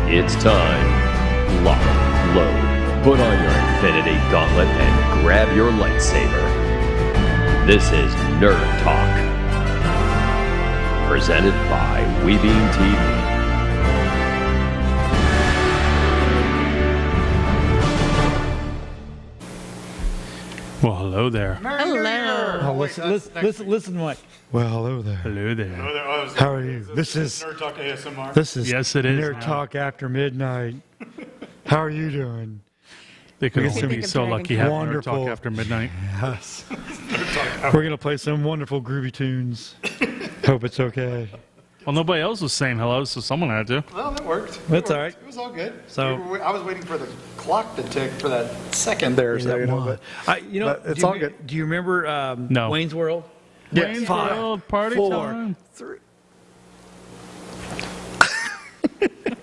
It's time. Lock, load, put on your Infinity Gauntlet and grab your lightsaber. This is Nerd Talk. Presented by Webeam TV. Well, hello there. Hello. Oh, listen, Mike. Well, hello there. Hello there. How are you? This is Nerd Talk ASMR. This is Yes, it is Nerd now. Talk after midnight. How are you doing? They could We only can be think of so Dragon lucky Con. having Nerd Wonderful. Talk after midnight. Yes. We're gonna play some wonderful groovy tunes. Hope it's okay. Well, nobody else was saying hello, so someone had to. Well, that worked. That's all right. It was all good. So- I was waiting for the clock to tick for that second there. So, but but it's all good. Do you remember No. Wayne's World? Yes. Wayne's Five, World, party 4, time. 3.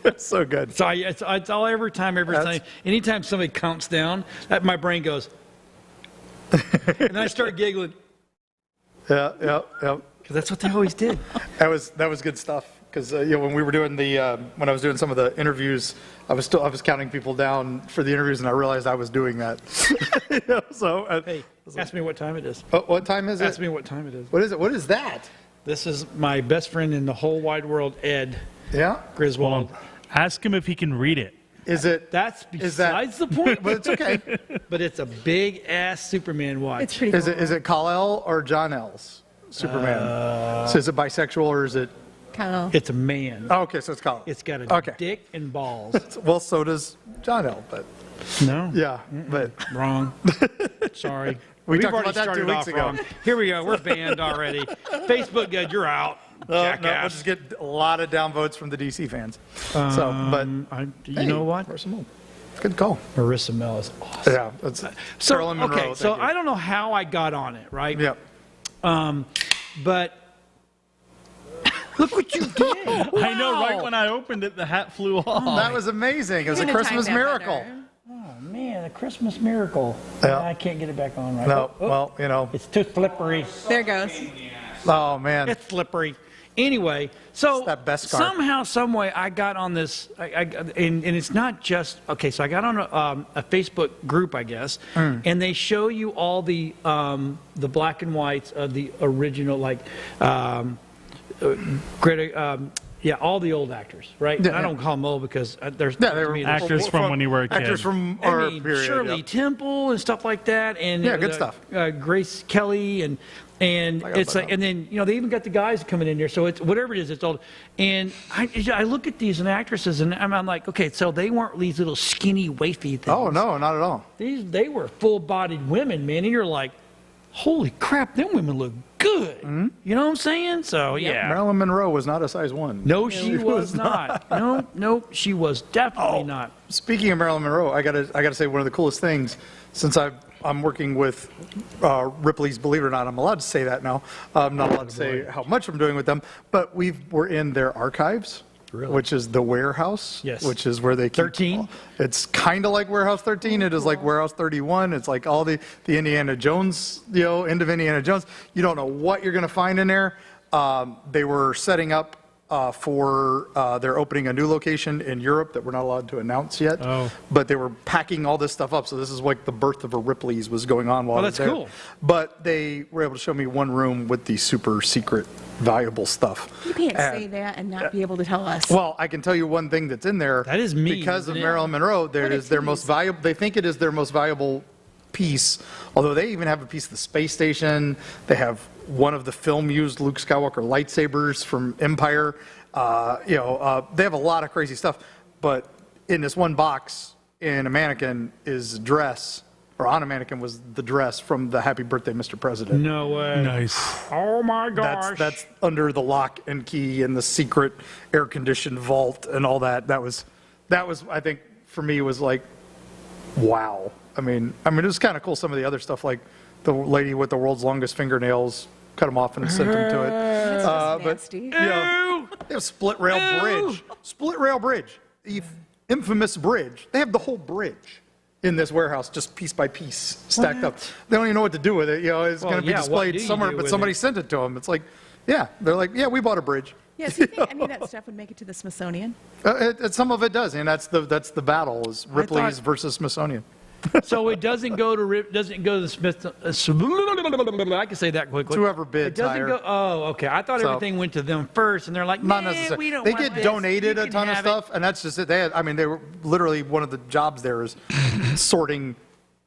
It's so good. So it's all every time. Anytime somebody counts down, my brain goes, and I start giggling Yeah. because that's what they always did. That was good stuff. Because when we were doing when I was doing some of the interviews, I was counting people down for the interviews, and I realized I was doing that. Hey, ask me what time it is. What time is it? Ask me what time it is. What is it? What is that? This is my best friend in the whole wide world, Ed Yeah. Griswold. Ask him if he can read it. Is it? That's Is that- besides the point. But it's okay. But it's a big ass Superman watch. It's pretty Is cool. it Kal-El or John L's Superman? So is it bisexual or is it? Kyle. It's a man. Oh, okay, so it's Kal-El. It's got a Okay. dick and balls. Well, so does John L. But No. yeah, but Wrong. Sorry. We We've talked already about that 2 started weeks off ago. wrong. Here we go. We're banned already. Facebook, good. You're out. no, we'll Jackass. just get a lot of downvotes from the DC fans. You know what? Marissa Moon. Good call. Marissa Mel is awesome. Yeah, that's So, Marilyn Monroe. okay, so thank you. I don't know how I got on it, right? Yep. But look what you did. I know, right when I opened it, the hat flew off. That was amazing. It was a Couldn't have Christmas timed that miracle. better. Oh, man, a Christmas miracle. Yeah. I can't get it back on right. No, Oh, well, it's too slippery. There it goes. oh man, It's slippery. Anyway, so It's that Beskar. somehow, some way, I got on this, and it's not just okay. So I got on a Facebook group, I guess, and they show you all the black and whites of the original, like Greta. Yeah, all the old actors, right? Yeah, And I don't call them old because there's yeah, they to were me, there's- Actors from when you were a kid. Actors from I our mean, period. Shirley yep. Temple and stuff like that, and Yeah, good stuff. Grace Kelly and got it's that like, and then they even got the guys coming in there. So it's whatever it is, it's old. And I look at these and actresses, and I'm like, okay, so they weren't these little skinny, wafy things. Oh no, not at all. They were full-bodied women, man, and you're like, holy crap, them women look good. Mm-hmm. You know what I'm saying? So yeah. Marilyn Monroe was not a size 1. No, she was not. No, she was definitely not. Speaking of Marilyn Monroe, I gotta say one of the coolest things since I'm working with Ripley's. Believe it or not, I'm allowed to say that now. I'm not allowed to say how much I'm doing with them, but we're in their archives, which is the warehouse. Yes. Which is where they keep 13? It's kind of like Warehouse 13. It is like Warehouse 31. It's like all the Indiana Jones, end of Indiana Jones. You don't know what you're going to find in there. They were setting up for they're opening a new location in Europe that we're not allowed to announce yet. Oh. But they were packing all this stuff up. So this is like the birth of a Ripley's was going on while I was that's there. cool. But they were able to show me one room with the super secret valuable stuff. You can't And- say that and not be able to tell us. Well, I can tell you one thing that's in there. That is mean, Because of isn't it? Marilyn Monroe, there What a is their most tease. valuable. They think it is their most valuable piece. Although they even have a piece of the space station. They have one of the film-used Luke Skywalker lightsabers from Empire. They have a lot of crazy stuff. But in this one box, in a mannequin, is a dress. Or on a mannequin was the dress from the Happy Birthday, Mr. President. No way. Nice. Oh my gosh. That's under the lock and key and the secret air-conditioned vault and all that. That was I think for me was like, wow. I mean it was kind of cool. Some of the other stuff, like the lady with the world's longest fingernails, cut them off and sent them to it. That's just nasty. They have split rail bridge, the infamous bridge. They have the whole bridge in this warehouse, just piece by piece, stacked up. They don't even know what to do with it. It's going to be yeah, what displayed do you somewhere, do but with somebody it? sent it to them. It's like, yeah, they're like, yeah, we bought a bridge. Yeah, so you think any of that stuff would make it to the Smithsonian? Some of it does, and that's the battle is Ripley's thought- versus Smithsonian. So it doesn't go to the Smith. I can say that quickly. It's whoever bids It doesn't higher. go. Oh, okay. I thought So- everything went to them first, and they're like, Not "Nah, necessarily. we don't They want get this. donated You a can ton of have it." stuff, and that's just it. They were literally one of the jobs there is sorting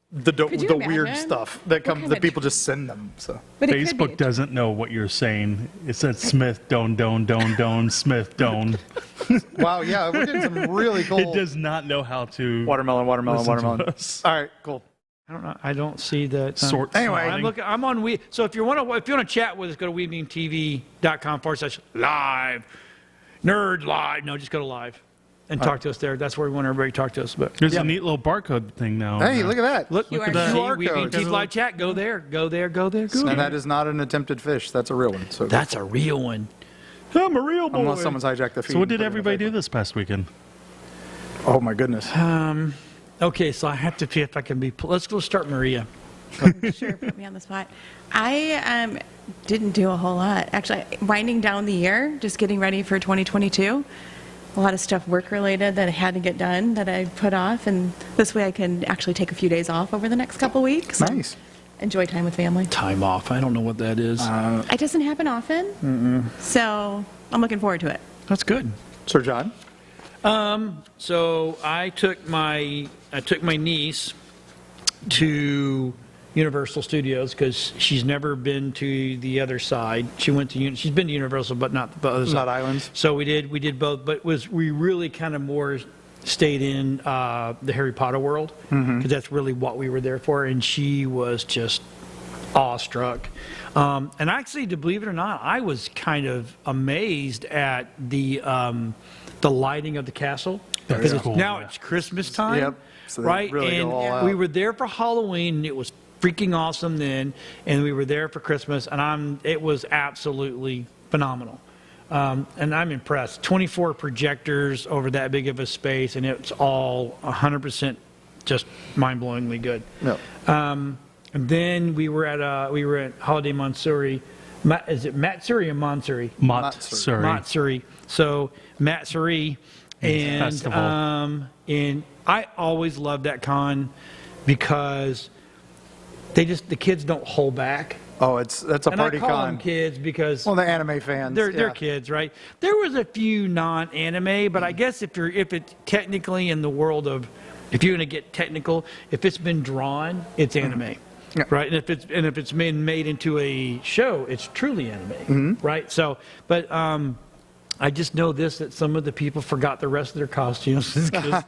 the Could you weird imagine? stuff that What kind that of- people just send them. So But it could Facebook be. doesn't know what you're saying. It said Smith, Doan, Smith, Doan. wow, yeah, we're getting some really cool It does not know how to watermelon. listen to All us. right, cool. I don't know. I don't see that. Sort Anyway, sorting. I'm looking. I'm on We. So if you want to chat with us, go to WeBeamTV.com/live. Nerd live. No, just go to live and talk to us there. That's where we want everybody to talk to us. But There's a neat little barcode thing now. Hey, look at that. look QR at that. code. WeBeam TV live chat. Go there. Go there. Go there. Go there. And that is not an attempted fish. That's a real one. So That's a real one. I'm a real boy. unless someone's hijacked the feed. So what and did put it in everybody a do Facebook. this past weekend? Oh my goodness. Okay, so I have to see if I can be. Let's go start Maria. Sure, put me on the spot. I didn't do a whole lot. Actually, winding down the year, just getting ready for 2022. A lot of stuff work-related that I had to get done that I put off, and this way I can actually take a few days off over the next couple weeks. and Nice. Enjoy time with family. Time off. I don't know what that is. It doesn't happen often, so I'm looking forward to it. That's good. Sir John. So I took my niece to Universal Studios because she's never been to the other side. She's been to Universal, but not the other side. Not Islands. So we did both, but we really kind of more stayed in the Harry Potter world because that's really what we were there for, and she was just awestruck. And actually, to believe it or not, I was kind of amazed at the lighting of the castle. That's Because cool, now yeah. it's Christmas time, Yep. So they right? really go And all out. we were there for Halloween, and it was freaking awesome then. And we were there for Christmas, and it was absolutely phenomenal. And I'm impressed. 24 projectors over that big of a space, and it's all 100% just mind-blowingly good. No. And then we were at Holiday Matsuri. Is it Matsuri or Mansuri? Matsuri. Matsuri. So Matsuri, and Festival. and I always loved that con because the kids don't hold back. Oh, that's a And party I call con. them kids because Well, the anime fans. they're yeah. kids, right? There was a few non-anime, but I guess if it's technically in the world of, if you're going to get technical, if it's been drawn, it's anime. Yeah. Right, and if it's been made into a show, it's truly anime, right? So, but I just know that some of the people forgot the rest of their costumes. 'Cause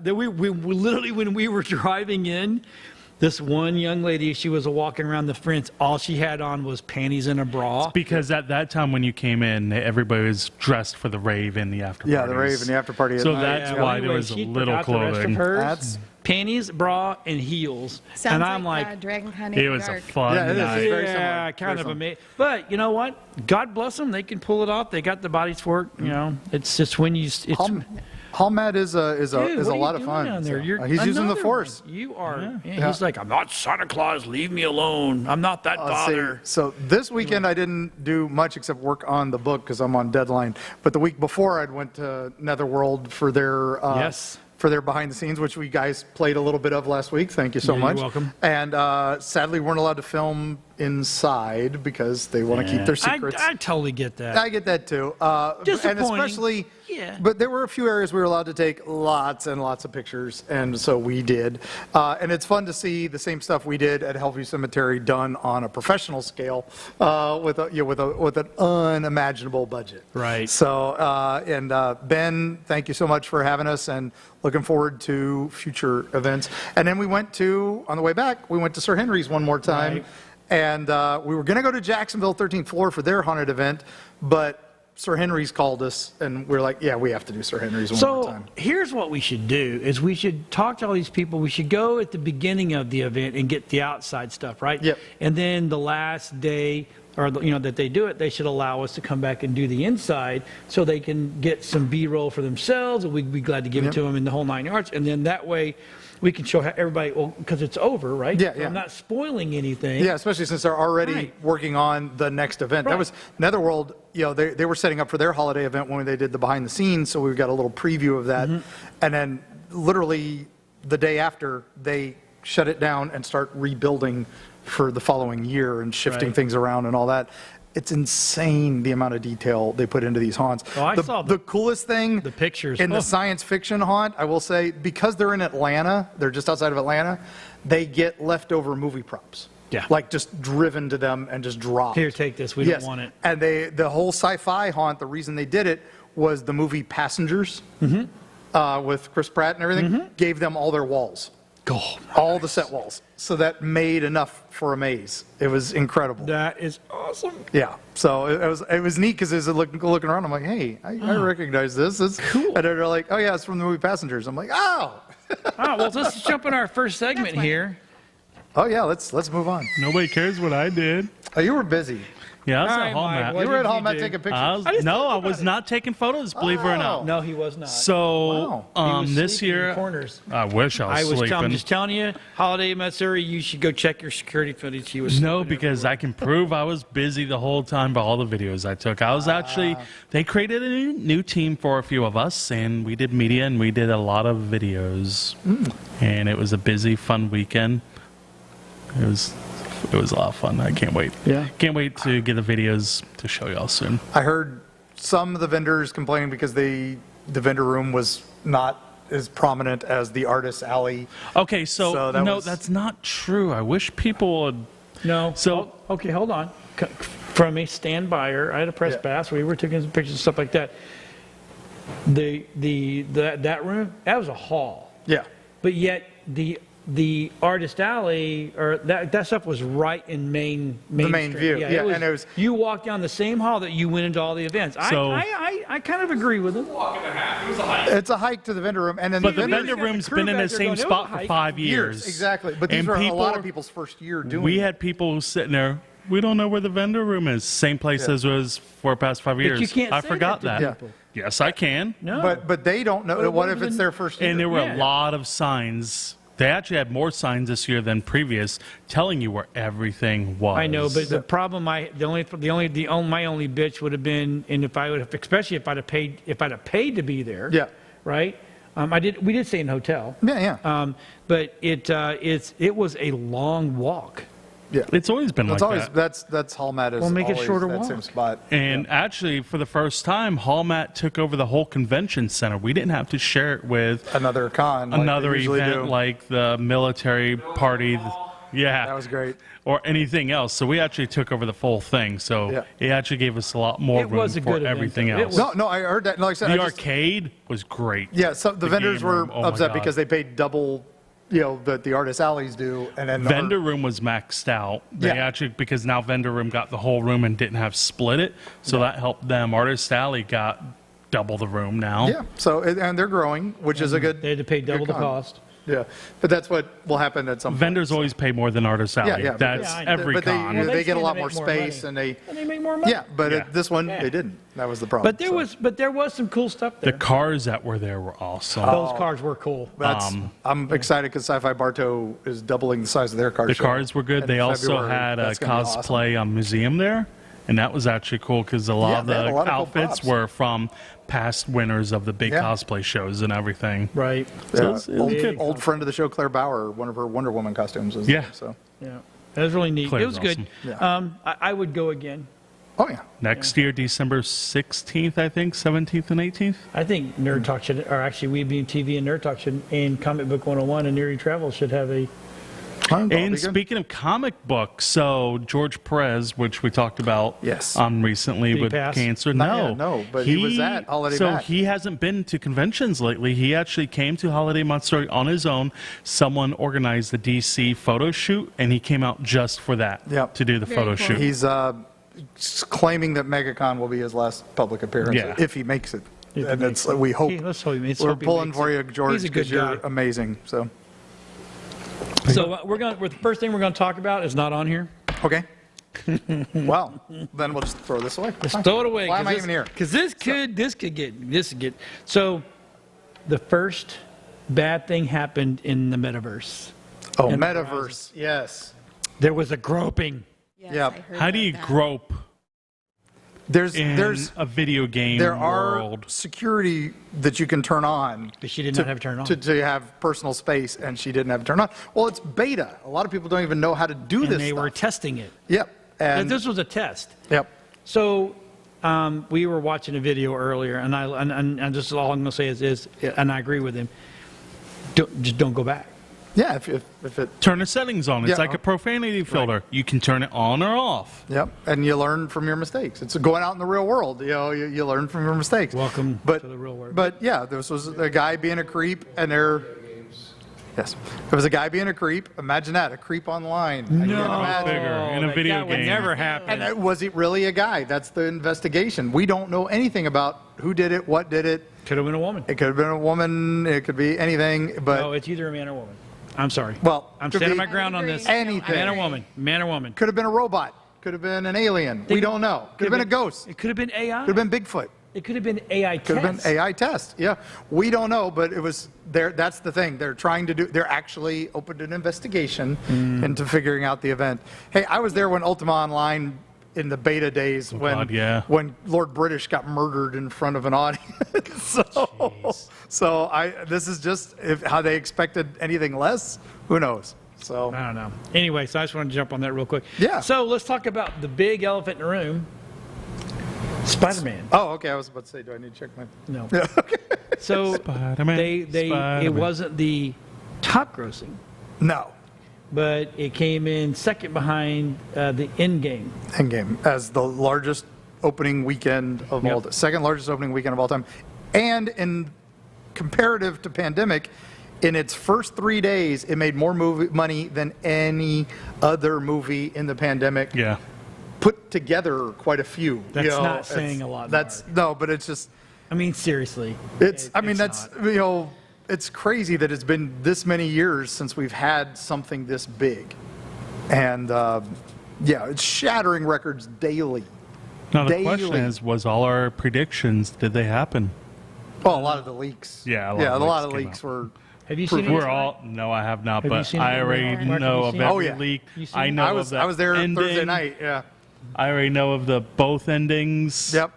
we literally, when we were driving in, this one young lady, she was walking around the fence. All she had on was panties and a bra. Because at that time when you came in, everybody was dressed for the rave and the after Yeah, the parties. rave and the after party at So night. that's Yeah, why anyway, there was a she little forgot the rest of clothing. hers. That's- Panties, bra, and heels. Sounds and I'm like Dragon Con It was a Dark. fun Yeah, it is. night. It's very yeah, similar. kind Very of similar. amazing. But you know what? God bless them. They can pull it off. They got the bodies for it. You know, it's just when you. It's, Hallmat is a Dude, what are lot you of doing fun. down there? So, You're he's using the another force. one. You are. Yeah. Yeah, he's like, I'm not Santa Claus. Leave me alone. I'm not that Let's see. father. So this weekend I didn't do much except work on the book because I'm on deadline. But the week before I went to Netherworld for their Yes. for their behind the scenes, which we guys played a little bit of last week. Thank you so Yeah, you're much. welcome. And sadly, weren't allowed to film inside because they want to keep their secrets. I totally get that. I get that too. And Disappointing. especially, Yeah. but there were a few areas we were allowed to take lots and lots of pictures, and so we did. And it's fun to see the same stuff we did at Hellview Cemetery done on a professional scale with an unimaginable budget. Right. So, Ben, thank you so much for having us, and looking forward to future events. And then on the way back, we went to Sir Henry's one more time. Right. And we were going to go to Jacksonville 13th floor for their haunted event, but Sir Henry's called us, and we're like, yeah, we have to do Sir Henry's one more So time. here's what we should do: is we should talk to all these people. We should go at the beginning of the event and get the outside stuff, right? Yep. And then the last day or that they do it, they should allow us to come back and do the inside so they can get some B-roll for themselves, and we'd be glad to give it to them in the whole 9 yards. And then that way we can show everybody, well, because it's over, right? Yeah, so yeah. I'm not spoiling anything. Yeah, especially since they're already working on the next event. Right. That was Netherworld, they were setting up for their holiday event when they did the behind the scenes, so we got a little preview of that. And then literally the day after, they shut it down and start rebuilding for the following year and shifting things around and all that. It's insane the amount of detail they put into these haunts. Oh, I saw the coolest thing the pictures. in the science fiction haunt, I will say, because they're in Atlanta, they're just outside of Atlanta, they get leftover movie props. Yeah. Like just driven to them and just dropped. Here, take this. We don't want it. And the whole sci-fi haunt, the reason they did it was the movie Passengers with Chris Pratt and everything, gave them all their walls. All the set walls. So that made enough for a maze. It was incredible. That is awesome. Yeah. So it was neat because as I looking around, I'm like, hey, I recognize this. It's cool. And they're like, oh yeah, it's from the movie Passengers. I'm like, oh. Well, let's jump in our first segment here. Oh yeah, let's move on. Nobody cares what I did. Oh, you were busy. Yeah, I was All at right, Hallmat. Mike, what You were at did you Hallmat do? taking pictures. I was not taking photos, believe it or not. No, he was not. So He was this sleeping in the year, corners. I wish I was I'm sleeping. just telling you, Holiday in Missouri, you should go check your security footage. He was No, sleeping because I can prove I was busy the whole time by all the videos I took. I was actually, they created a new team for a few of us, and we did media, and we did a lot of videos. And it was a busy, fun weekend. It was a lot of fun. I can't wait. Yeah. Can't wait to get the videos to show y'all soon. I heard some of the vendors complaining because the vendor room was not as prominent as the artist alley. Okay, So that no, was- that's not true. I wish people would. No. So- okay, hold on. From a stand buyer, I had a press pass. We were taking some pictures and stuff like that. That room, that was a hall. Yeah. But yet the artist alley or that stuff was right in main main street. view, yeah, and it was- you walked down the same hall that you went into all the events. So- I kind of agree with him. It's a hike to the vendor room. And then But the vendors- vendor room's crew been in back the there same going, "It was a spot for hike." 5 years. Exactly. But these And were a lot people- of people's first year doing We it. had people sitting there. We don't know where the vendor room is. Same place as was for the past 5 years. you can't I say forgot that to that. people. Yes, I can. No. But they don't know. But What it if it's wasn't- their first year? And there were Yeah. a lot of signs. They actually had more signs this year than previous, telling you where everything was. I know, but the problem, my only bitch would have been, and if I would have, especially if I'd have paid to be there. Yeah. Right. We did stay in a hotel. Yeah, yeah. But it was a long walk. Yeah. It's always been It's like always that. that's Hallmat is Well, make it always shorter that walk. same spot. And actually, for the first time, Hallmat took over the whole convention center. We didn't have to share it with Another con. like another they usually event do. like the military party. Yeah. That was great. Or anything else. So we actually took over the full thing. So Yeah. it actually gave us a lot more It room was a for good event, everything though. It else. was- No, I heard that. No, like I said, The I just- arcade was great. Yeah, so the vendors game were room, oh my upset God. because they paid double, that the artist alleys do, and then Vendor room was maxed out. They Yeah. actually, because now vendor room got the whole room and didn't have split it. So that helped them. Artist alley got double the room now. Yeah, so and they're growing, which is a good. They had to pay double the con. cost. Yeah, but that's what will happen at some point. Vendors always pay more than artist alley. yeah, That's because- Yeah, I know. every but they, con. they They get a stand lot to more make more space, money. and And they make more money. yeah, but Yeah. this one Yeah. they didn't. That was the problem. But there was some cool stuff The there. cars that were there were awesome. Those cars were cool. I'm excited because Sci-Fi Bartow is doubling the size of their car The show cars were good. in They also February. had a That's gonna be awesome. cosplay museum there, and that was actually cool because a lot Yeah, of they had the a lot of cool outfits props. were from past winners of the big Yeah. cosplay shows and everything. Right. So Yeah, it was good. old friend of the show, Claire Bauer, one of her Wonder Woman costumes was Yeah. there, so. Yeah. It was really neat. Claire's It was good. awesome. Yeah. I would go again. Oh yeah. Next year, December 16th, I think, 17th and 18th. I think Nerd Talk should, or actually We Being TV and Nerd Talk should, and Comic Book 101 and Neary Travel should have a. And speaking of comic books, so George Perez, which we talked about Yes. recently Did he with pass? cancer. Not No, yet, no, but he was at Holiday So Mac. he hasn't been to conventions lately. He actually came to Holiday Monster on his own. Someone organized the DC photo shoot, and he came out just for that, Yep. to do the Very photo cool. shoot. He's claiming that MegaCon will be his last public appearance Yeah. if he makes it. If he And makes it's, we hope. Hey, let's hope he makes- We're hope he pulling makes for it. you, George, He's a good because you're guy. amazing. So So the first thing we're going to talk about is not on here. okay, Well, then we'll just throw this away. Just throw it away. Why am I even here? Because this could get. So, the first bad thing happened in the metaverse. Oh, In the metaverse. Yes. There was a groping. Yes, Yep. I heard How do about you that. grope in There's a video game there are world? security that you can turn on. But she did not have it turned on. To have personal space, and she didn't have it turned on. Well, it's beta. A lot of people don't even know how to do And this they stuff. were testing it. Yep. And This was a test. yep. So we were watching a video earlier, and just all I'm going to say is, and I agree with him. Just don't go back. Yeah. If it. Turn the settings on. It's Yeah. like a profanity filter. You can turn it on or off. Yep. And you learn from your mistakes. It's going out in the real world. You know, you learn from your mistakes. Welcome But to the real world. But yeah, this was a guy being a creep, and there. Yes, there was a guy being a creep. Imagine that, a creep online. I can't imagine. Figure, in a that video would game. never happen. And was it really a guy? That's the investigation. We don't know anything about who did it, what did it. Could have been a woman. It could have been a woman. It could be anything. But No, it's either a man or a woman. I'm sorry. well, I'm could standing be my ground on this. anything. Man or woman. Man or woman. Could have been a robot. Could have been an alien. We don't know. Could have been a ghost. It could have been AI. Could have been Bigfoot. It could have been AI Could have been AI test. Yeah, we don't know, but it was there. That's the thing. They're trying to do. They're actually opened an investigation into figuring out the event. Hey, I was there when Ultima Online in the beta days when God, yeah. when Lord British got murdered in front of an audience. This is just how they expected anything less. Who knows? So I don't know. Anyway, so I just want to jump on that real quick. Yeah. So let's talk about the big elephant in the room. Spider-Man. oh, okay. I was about to say, do I need to check my? No. Yeah. Okay. So Spider-Man, it Spider-Man. wasn't the top grossing, No. but it came in second behind the Endgame. Endgame as the largest opening weekend of all, second largest opening weekend of all time, and in comparative to Pandemic, in its first 3 days, it made more money than any other movie in the Pandemic. Yeah. Put together quite a few. That's you know, not it's- saying a lot, That's no, but it's just I mean, seriously. I mean, that's it's crazy that it's been this many years since we've had something this big, and yeah, it's shattering records daily. Now the Daily. question is, was all our predictions, did they happen? Well, a lot of the leaks. Yeah, a a lot lot of of leaks leaks came were. Have you seen it? We're all no, I have not, Have you but seen it? I already Mark, know have of you seen it? every Oh, yeah. leak. You seen I it? know I of was the I was there ending. Thursday night. Yeah. I already know of the both endings. Yep.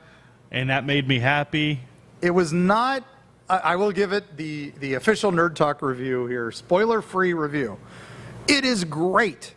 And that made me happy. It was not. I will give it the official Nerd Talk review here, spoiler-free review. It is great,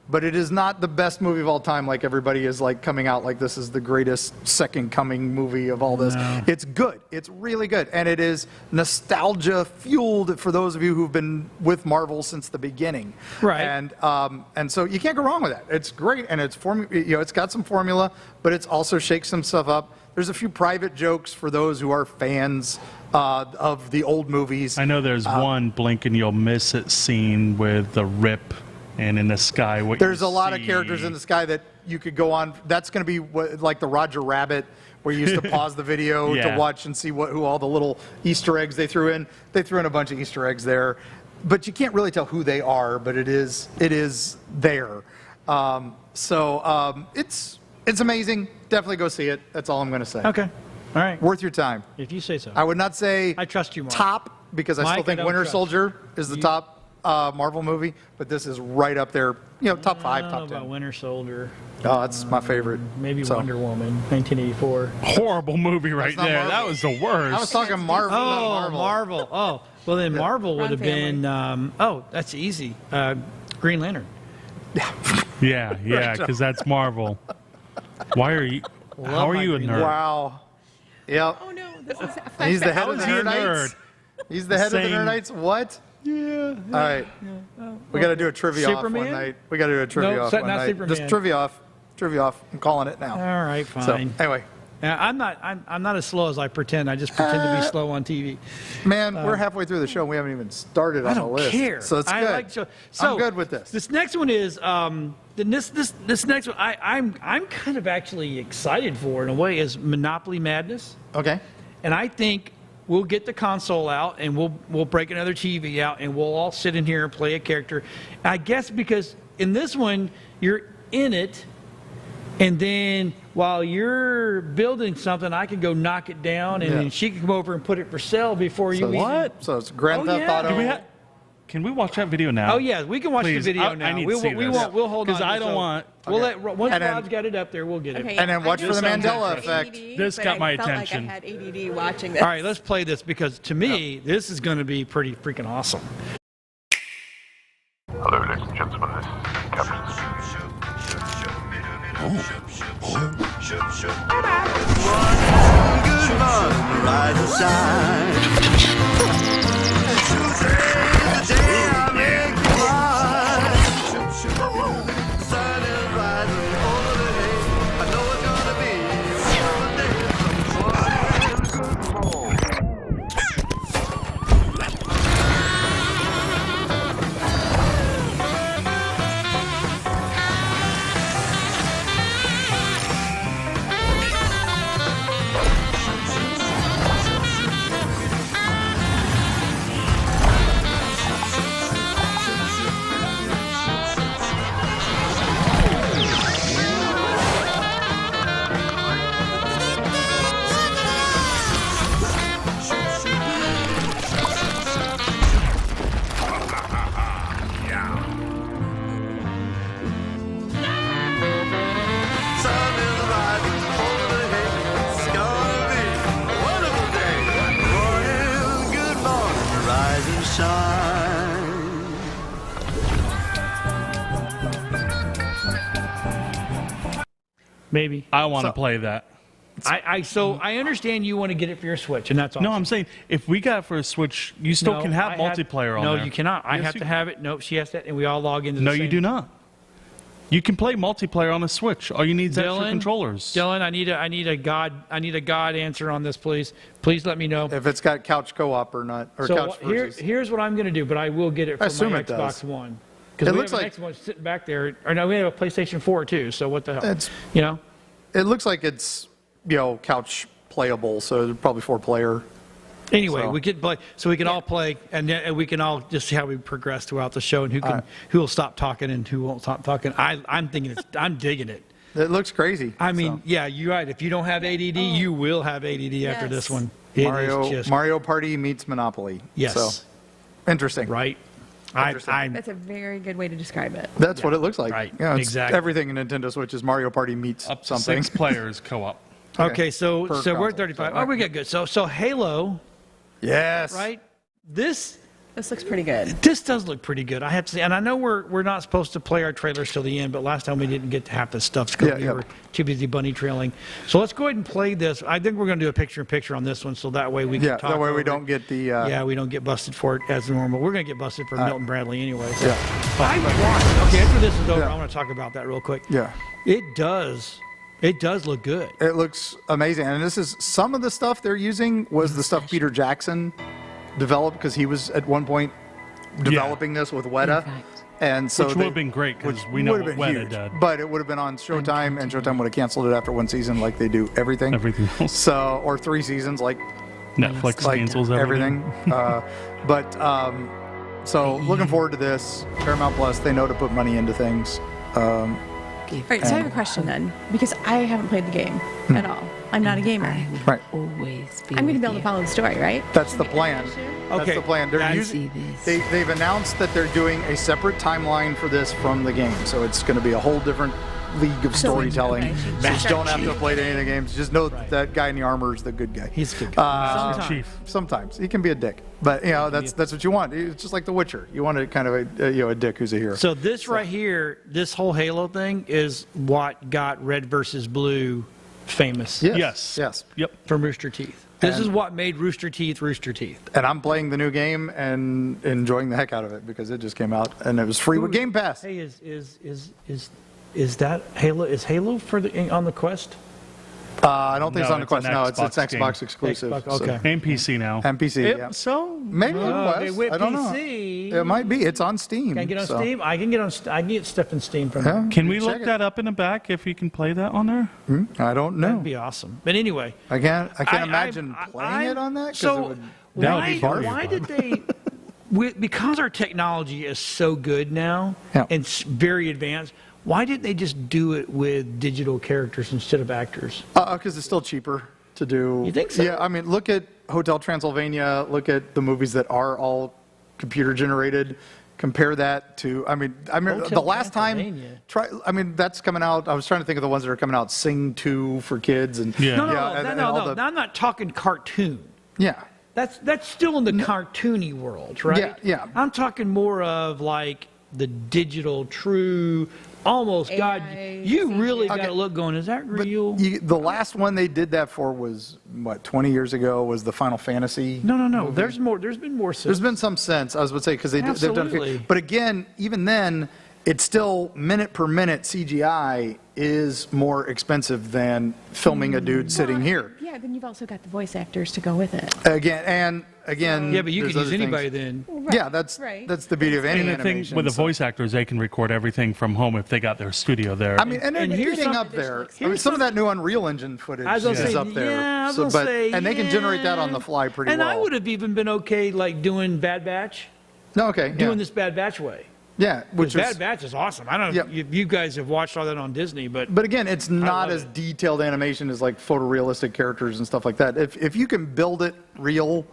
but it is not the best movie of all time. Like everybody is like coming out like this is the greatest second coming movie of all this. No. It's good. It's really good, and it is nostalgia fueled for those of you who've been with Marvel since the beginning. Right. And so you can't go wrong with that. It's great, and it's it's got some formula, but it's also shakes some stuff up. There's a few private jokes for those who are fans of the old movies. I know there's one blink and you'll miss it scene with the rip and in the sky. There's a lot of characters in the sky that you could go on. That's going to be like the Roger Rabbit, where you used to pause the video Yeah. to watch and see who all the little Easter eggs they threw in. They threw in a bunch of Easter eggs there, but you can't really tell who they are. But it is there. It's amazing. Definitely go see it. That's all I'm going to say. Okay. All right. Worth your time. If you say so. I would not say I trust you, Mark. top, because I Mike, still I think don't Winter trust. Soldier is the top Marvel movie, but this is right up there. Top 5, I don't know top about 10. Winter Soldier. Oh, that's my favorite. Maybe So- Wonder Woman, 1984. horrible movie right not there. Marvel. That was the worst. I was talking Marvel. not Marvel. Marvel. Oh, well then Marvel would Wrong have been. That's easy. Green Lantern. Yeah, because that's Marvel. Why are you? How are my you a Green nerd? Wow. Yep. Oh no, this is He's the head How of is the he a Nerdites. He's the head of the Same. Nerdites. What? Yeah. All right. We got to do a trivia off Superman? one night. We got to do a trivia No, off not one night. Superman. Just trivia off. Trivia off. I'm calling it now. All right, So fine. anyway, I'm not as slow as I pretend. I just pretend to be slow on TV. man, we're halfway through the show. And we haven't even started on I the don't list. care. So it's I good. like so I'm good with this. This next one is this next one. I'm kind of actually excited for in a way is Monopoly Madness, Okay. and I think we'll get the console out and we'll break another TV out and we'll all sit in here and play a character. I guess because in this one you're in it And then while you're building something, I can go knock it down, and then she can come over and put it for sale before you. What? So it's Grand Theft yeah. Auto. Can we watch that video now? Oh yeah, we can watch Please. the video now. I need to see this. We'll hold on. Because I don't want. We'll let once And then- Rob's got it up there, we'll get it. Okay, And then watch I for the just Mandela had effect. ADD, This but got my I felt attention. Like I had ADD watching this. All right, let's play this because to me, this is going to be pretty freaking awesome. Hello, ladies and gentlemen. This is Captain. Maybe. I want to play that. So I understand you want to get it for your Switch, and that's awesome. No, I'm saying if we got it for a Switch, you still No, can have I multiplayer on there. No, you cannot. I Yes, have you to can. have it. Nope, she has to, and we all log into the No, same. you do not. You can play multiplayer on a Switch. All you need is extra Dylan, controllers. Dylan, I need a God answer on this, please. Please let me know. If it's got couch co-op or not, or So couch versus. here's what I'm going to do, but I will get it for assume my it does. Xbox One. It Because we looks have an like- Xbox sitting back there. Or no, we have a PlayStation 4 too. So what the hell? It's- You know. It looks like it's, couch playable, so probably 4-player. Anyway, So- we could play, so we can all play, and then we can all just see how we progress throughout the show, and who will stop talking and who won't stop talking. I'm digging it. It looks crazy. I mean, so. yeah, you're right. If you don't have ADD, you will have ADD after Yes. this one. It is just Mario Party meets Monopoly. Yes. So, interesting. right. Interesting. That's a very good way to describe it. That's what it looks like. Right. Yeah, it's Exactly. Everything in Nintendo Switch is Mario Party meets Up to something. 6 players co-op. Okay, so Per we're console. at 35. So- Oh, we got good. So Halo, Yes. right? This This looks pretty good. does look pretty good. I have to say, and I know we're not supposed to play our trailers till the end, but last time we didn't get to half the stuff. Yeah, We yeah. were too busy bunny trailing. So let's go ahead and play this. I think we're going to do a picture-in-picture on this one, so that way we can Yeah, talk that way over we it. don't get the. Yeah, we don't get busted for it as normal. We're going to get busted for Milton Bradley anyway. So. Yeah. Okay, after this is over, Yeah. I want to talk about that real quick. Yeah. It does look good. It looks amazing. And this is some of the stuff they're using was the stuff Peter Jackson developed because he was at one point developing this with Weta. And so Which would have been great because which we know would what have been Weta huge. did. But it would have been on Showtime, and Showtime would have canceled it after one season, like they do everything. Everything else. So, or 3 seasons, like Netflix cancels everything. So looking forward to this. Paramount Plus, they know to put money into things. All right, so I have a question then, because I haven't played the game at all. I'm not a gamer. Right. Always be I'm going to with be able to you. follow the story, right? That's the plan. That's Okay. the plan. They're I using, see this. they've announced that they're doing a separate timeline for this from the game. So it's going to be a whole different league of storytelling. okay. You just don't have to play any of the games. Just know that that guy in the armor is the good guy. He's a good guy. Master Sometimes. Chief. Sometimes he can be a dick, but that's what you want. It's just like The Witcher. You want a kind of a dick who's a hero. So this right here, this whole Halo thing is what got Red versus Blue famous Yes. Yes. Yep. from Rooster Teeth. This And- is what made Rooster Teeth Rooster Teeth. And I'm playing the new game and enjoying the heck out of it because it just came out and it was free with Game Pass. Hey, is that Halo? Is Halo for on the Quest? I don't think it's No, on the it's an Quest. No, it's Xbox Xbox game. exclusive. Xbox, so- okay. And PC now. And PC, Yep, yeah. So Maybe on Oh, Quest. they went I don't know. PC. It might be. It's on Steam. Can I get on so- Steam? I can get on. I can get stuff in Steam from Yeah. there. can we Check look it. that up in the back if you can play that on there? I don't know. That'd be awesome. But anyway, I can't imagine playing it on that. 'cause So it would, That would why, be very why fun. did they? Because our technology is so good now Yeah. and very advanced. Why didn't they just do it with digital characters instead of actors? Because it's still cheaper to do. You think so? Yeah, I mean, look at Hotel Transylvania. Look at the movies that are all computer generated. Compare that to, I mean, Hotel the last time, Transylvania. that's coming out. I was trying to think of the ones that are coming out. Sing 2 for kids and Yeah. No, I'm not talking cartoon. yeah. That's still in the cartoony world, right? Yeah, yeah. I'm talking more of like the digital, true, almost God. AI, You really got Okay. to look going. Is that real? The last one they did that for was what 20 years ago. Was the Final Fantasy? No. There's more. There's been more. There's been some sense. I was about to say because they've done. Absolutely. But again, even then, it's still minute per minute CGI is more expensive than filming a dude sitting here. Yeah, then you've also got the voice actors to go with it. Again. Yeah, but you there's could use other things. anybody then. Yeah, that's the beauty of any And the thing animation. with the so- voice actors, they can record everything from home if they got their studio there. I mean, and they're And here's getting some- up there. I mean, here's some of that new Unreal Engine footage I was gonna is say, up there. yeah, I was So, gonna but- say, and they can generate that on the fly pretty and well. I would have even been okay like doing Bad Batch, No, okay. doing yeah. this Bad Batch way. Yeah, which Bad is. Batch is awesome. I don't know Yeah. if you guys have watched all that on Disney, but But again, it's not love as it. detailed animation as like photorealistic characters and stuff like that. If you can build it real,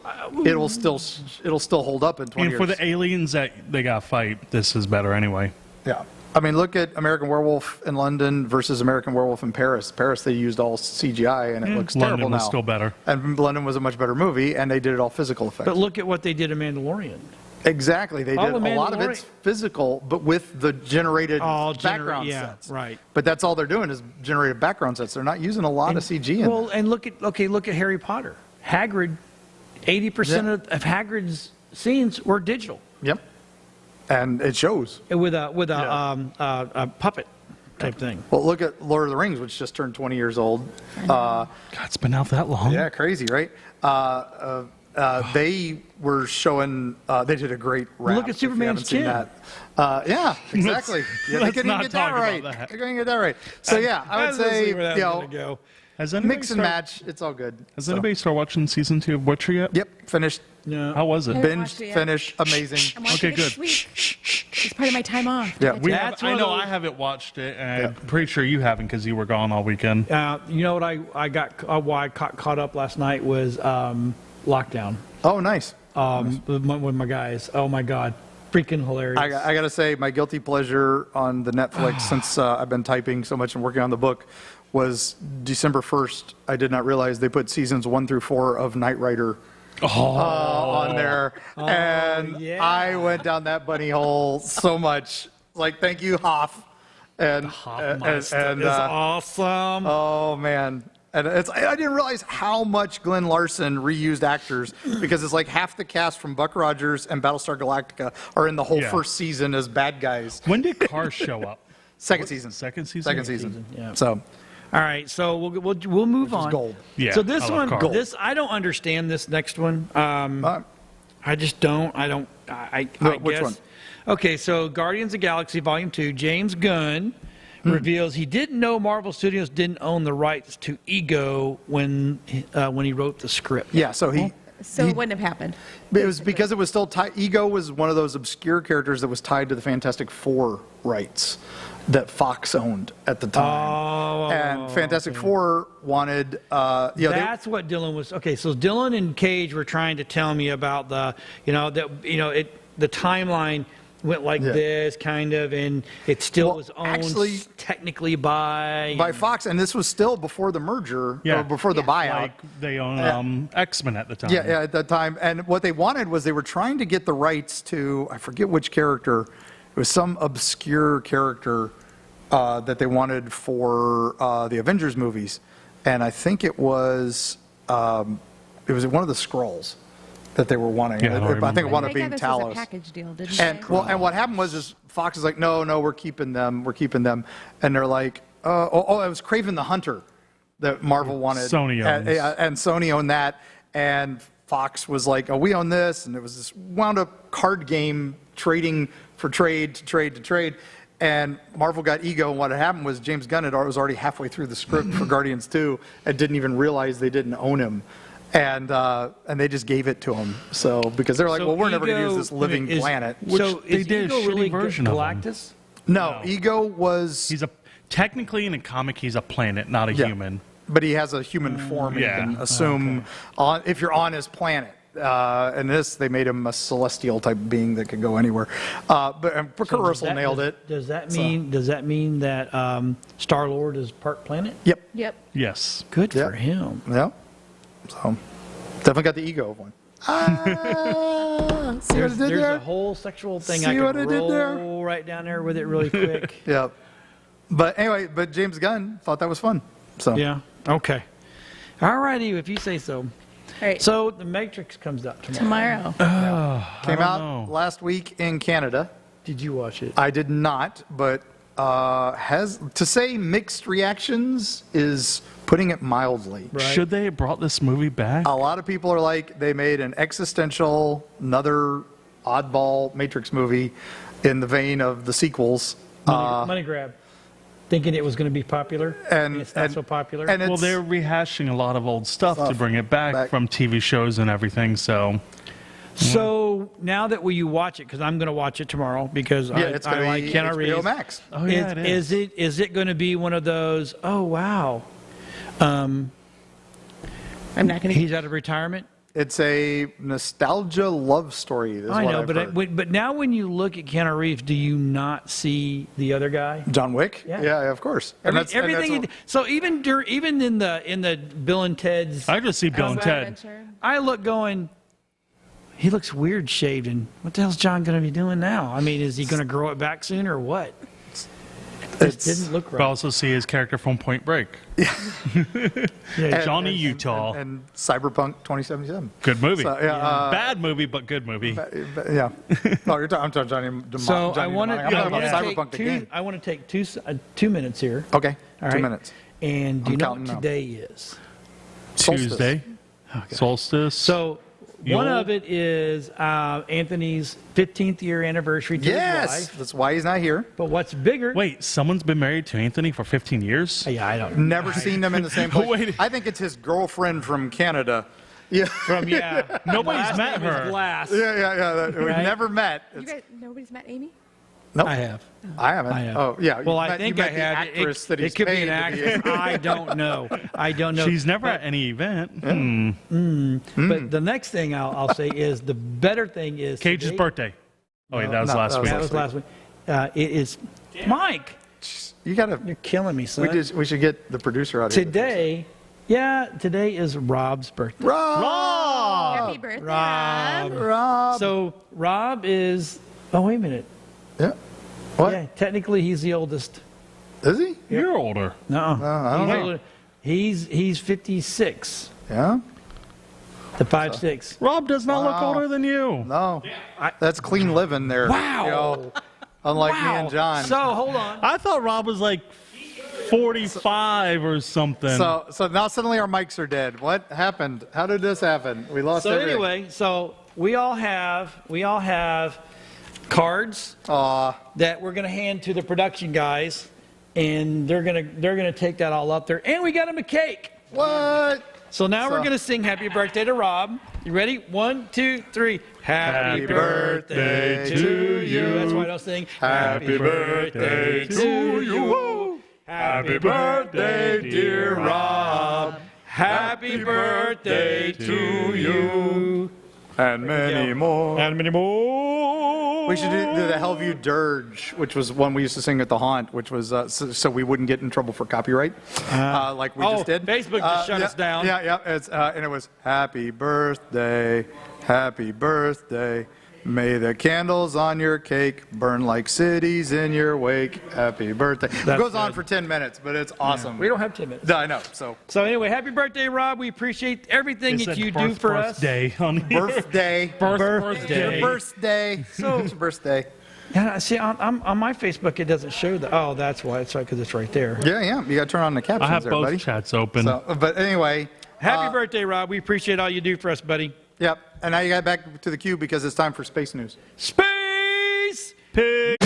it'll still hold up in 20 and years. for the aliens that they got to fight, this is better anyway. Yeah. I mean, look at American Werewolf in London versus American Werewolf in Paris. Paris, they used all CGI, and it looks terrible London now. was still better. And London was a much better movie, and they did it all physical effects. but look at what they did in Mandalorian. Exactly. They All did the a lot of it's physical, but with the generated background yeah, sets. right. But that's all they're doing is generated background sets. They're not using a lot of CG in Well, there. and look at Harry Potter. Hagrid, 80% of Hagrid's scenes were digital Yep. And it shows. with a puppet type thing. Well, look at Lord of the Rings, which just turned 20 years old. God, it's been out that long. Yeah, crazy, right? They were showing. They did a great rap. Look at if you Superman's haven't seen chin. that. Yeah, exactly. Yeah, they let's couldn't not get that talk about right. that. They couldn't get that right. So yeah, I would Let's see say where that you was know, gonna go. Has anybody mix and match. It's all good. Has So, anybody started watching season 2 of Witcher yet? Yep, finished. No. How was it? Haven't Binge, watched it yet. finish, amazing. I'm watching Okay, it this good. week. It's part of my time off. Yeah, We That's have, I one know of those- I haven't watched it, and I'm pretty sure you haven't because you were gone all weekend. You know what I got why I caught up last night was Lockdown Oh, nice. with my guys. Oh my God, freaking hilarious. I got to say, my guilty pleasure on the Netflix, since I've been typing so much and working on the book, was December 1st. I did not realize they put seasons 1 through 4 of Knight Rider on there. And yeah. I went down that bunny hole so much. Like, thank you, Hoff. And, Hoffmeister is awesome. oh, man. And I didn't realize how much Glenn Larson reused actors because it's like half the cast from Buck Rogers and Battlestar Galactica are in the whole Yeah. first season as bad guys. When did Cars show up? Second season. Second season? Second season. yeah. So, All right, so we'll move on. gold. Yeah, So this I love one, Carl. I don't understand this next one. uh, I just don't. I Which guess. one? Okay, so Guardians of the Galaxy Volume 2, James Gunn reveals he didn't know Marvel Studios didn't own the rights to Ego when he wrote the script. yeah, so So it wouldn't have happened. it was because it was still tied. Ego was one of those obscure characters that was tied to the Fantastic Four rights that Fox owned at the time. And Fantastic Four wanted, That's what Dylan was. Okay, so Dylan and Cage were trying to tell me about the timeline went like Yeah. this kind of, and it still Well, was owned actually- technically by Fox, and this was still before the merger, Yeah. or before the buyout. Like they own X-Men at the time. Yeah, at that time. And what they wanted was they were trying to get the rights to, I forget which character, it was some obscure character that they wanted for the Avengers movies. And I think it was one of the Skrulls that they were wanting. Yeah, I don't I think it remember. wound up I being got this was a Talos. package deal, didn't And they? well, and what happened was Fox is like, no, we're keeping them, and they're like, it was Kraven the Hunter that Marvel wanted. Sony owns. and Sony owned that, and Fox was like, oh, we own this, and it was this wound up card game trading for trade, and Marvel got Ego, and what had happened was James Gunn was already halfway through the script for Guardians 2 and didn't even realize they didn't own him. And they just gave it to him. So because they're like, So well, we're never going to use Ego this living is- planet. So they is did a Ego shitty really version of them. Galactus? No, Ego was, Technically in a comic, he's a planet, not a human. but he has a human form. yeah. You can assume if you're on his planet. In this, they made him a celestial type being that could go anywhere. But Kurt Russell nailed it. Does that mean that Star-Lord is part planet? Yep. Yep. Yes. Good for him. Yep. So definitely got the ego of one. See what I did There's there? a whole sexual thing See I what could I did there? roll right down there with it really quick. Yep. But anyway, James Gunn thought that was fun. So Yeah. Okay. All righty, if you say so. All right. So The Matrix comes out tomorrow. came out know. last week in Canada. Did you watch it? I did not, but has to say mixed reactions is putting it mildly. Right. Should they have brought this movie back? A lot of people are like they made an existential, another oddball Matrix movie in the vein of the sequels. Money grab. Thinking it was going to be popular, and it's not so popular. And Well, it's, they're rehashing a lot of old stuff to bring it back from TV shows and everything. So So now that you watch it, because I'm going to watch it tomorrow because it's I going to like be Keanu HBO Reeves. Max. oh yeah, it is. Is it going to be one of those? Oh wow, I'm not going to. he's out of retirement. It's a nostalgia love story. Is I what know, I've but heard. but now when you look at Keanu Reeves, do you not see the other guy? John Wick. Yeah. Yeah, of course. And that's Everything. what- So even in the Bill and Ted's, I just see Bill and Ted. I look going. He looks weird shaved, and what the hell's John going to be doing now? I mean, is he going to grow it back soon or what? It didn't look But right. also see his character from Point Break. Yeah, Johnny Utah. and Cyberpunk 2077. Good movie. So, yeah, Bad movie, but good movie. Yeah. No, I'm talking Johnny. So Johnny I want to. Mnemonic. I'm talking about Cyberpunk the game. I want to take 2 minutes here. Okay. All 2 right? minutes. And do you I'm know what counting now. today is? Solstice. Tuesday. Solstice. So one Yule? of it is Anthony's 15th year anniversary to his Yes. wife. That's why he's not here. But what's bigger? Wait, someone's been married to Anthony for 15 years? Yeah, I don't know. Never seen them in the same place. Wait. I think it's his girlfriend from Canada. Yeah. Nobody's Last met name is her. Glass. Yeah. We've Right? never met. You guys, nobody's met Amy? Nope. I have. I haven't. I have. Oh, yeah. Well, you I met- think you I met the have. actress that he's it could be paid an to be actress. I don't know. I don't know. She's never at any event. Hmm. But the next thing I'll say is the better thing is Cage's today- birthday. Oh, wait, that was No, last that week. That was last week. It is Mike. You gotta. You're killing me, son. We should get the producer out here. Today is Rob's birthday. Rob. Happy birthday, Rob. Rob. Rob. So Rob is. Oh wait a minute. Yeah. What? Yeah, technically he's the oldest. Is he? You're older. No, I don't know. He's 56. Yeah. The 5'6". Rob does not look Wow. older than you. No. That's clean living there. Wow. You know, unlike me and John. So hold on. I thought Rob was like 45 or something. So now suddenly our mics are dead. What happened? How did this happen? We lost So everything. anyway, so we all have cards that we're gonna hand to the production guys, and they're gonna take that all up there, and we got them a cake. What? So now we're gonna sing "Happy Birthday" to Rob. You ready? 1, 2, 3. Happy birthday to you. That's why I don't sing. Happy birthday to you. Happy birthday, dear Rob. Happy birthday to you. And many more. And many more. We should do the Hellview Dirge, which was one we used to sing at the Haunt, which was so we wouldn't get in trouble for copyright, like we just did. Facebook just shut us down. Yeah. It's, and it was happy birthday, may the candles on your cake burn like cities in your wake. Happy birthday. It goes on for 10 minutes, but it's awesome. We don't have 10 minutes. Yeah, I know. So So anyway, happy birthday, Rob. We appreciate everything They that said you do for us. birthday on here. birthday. Birthday. Birthday. So it's your birthday. Yeah, see, on my Facebook, it doesn't show that. Oh, that's why. It's right because it's right there. Yeah. You got to turn on the captions I have there, both buddy. chats open. So, but anyway. Happy birthday, Rob. We appreciate all you do for us, buddy. Yep. And now you got back to the queue because it's time for space news. Space! Pig.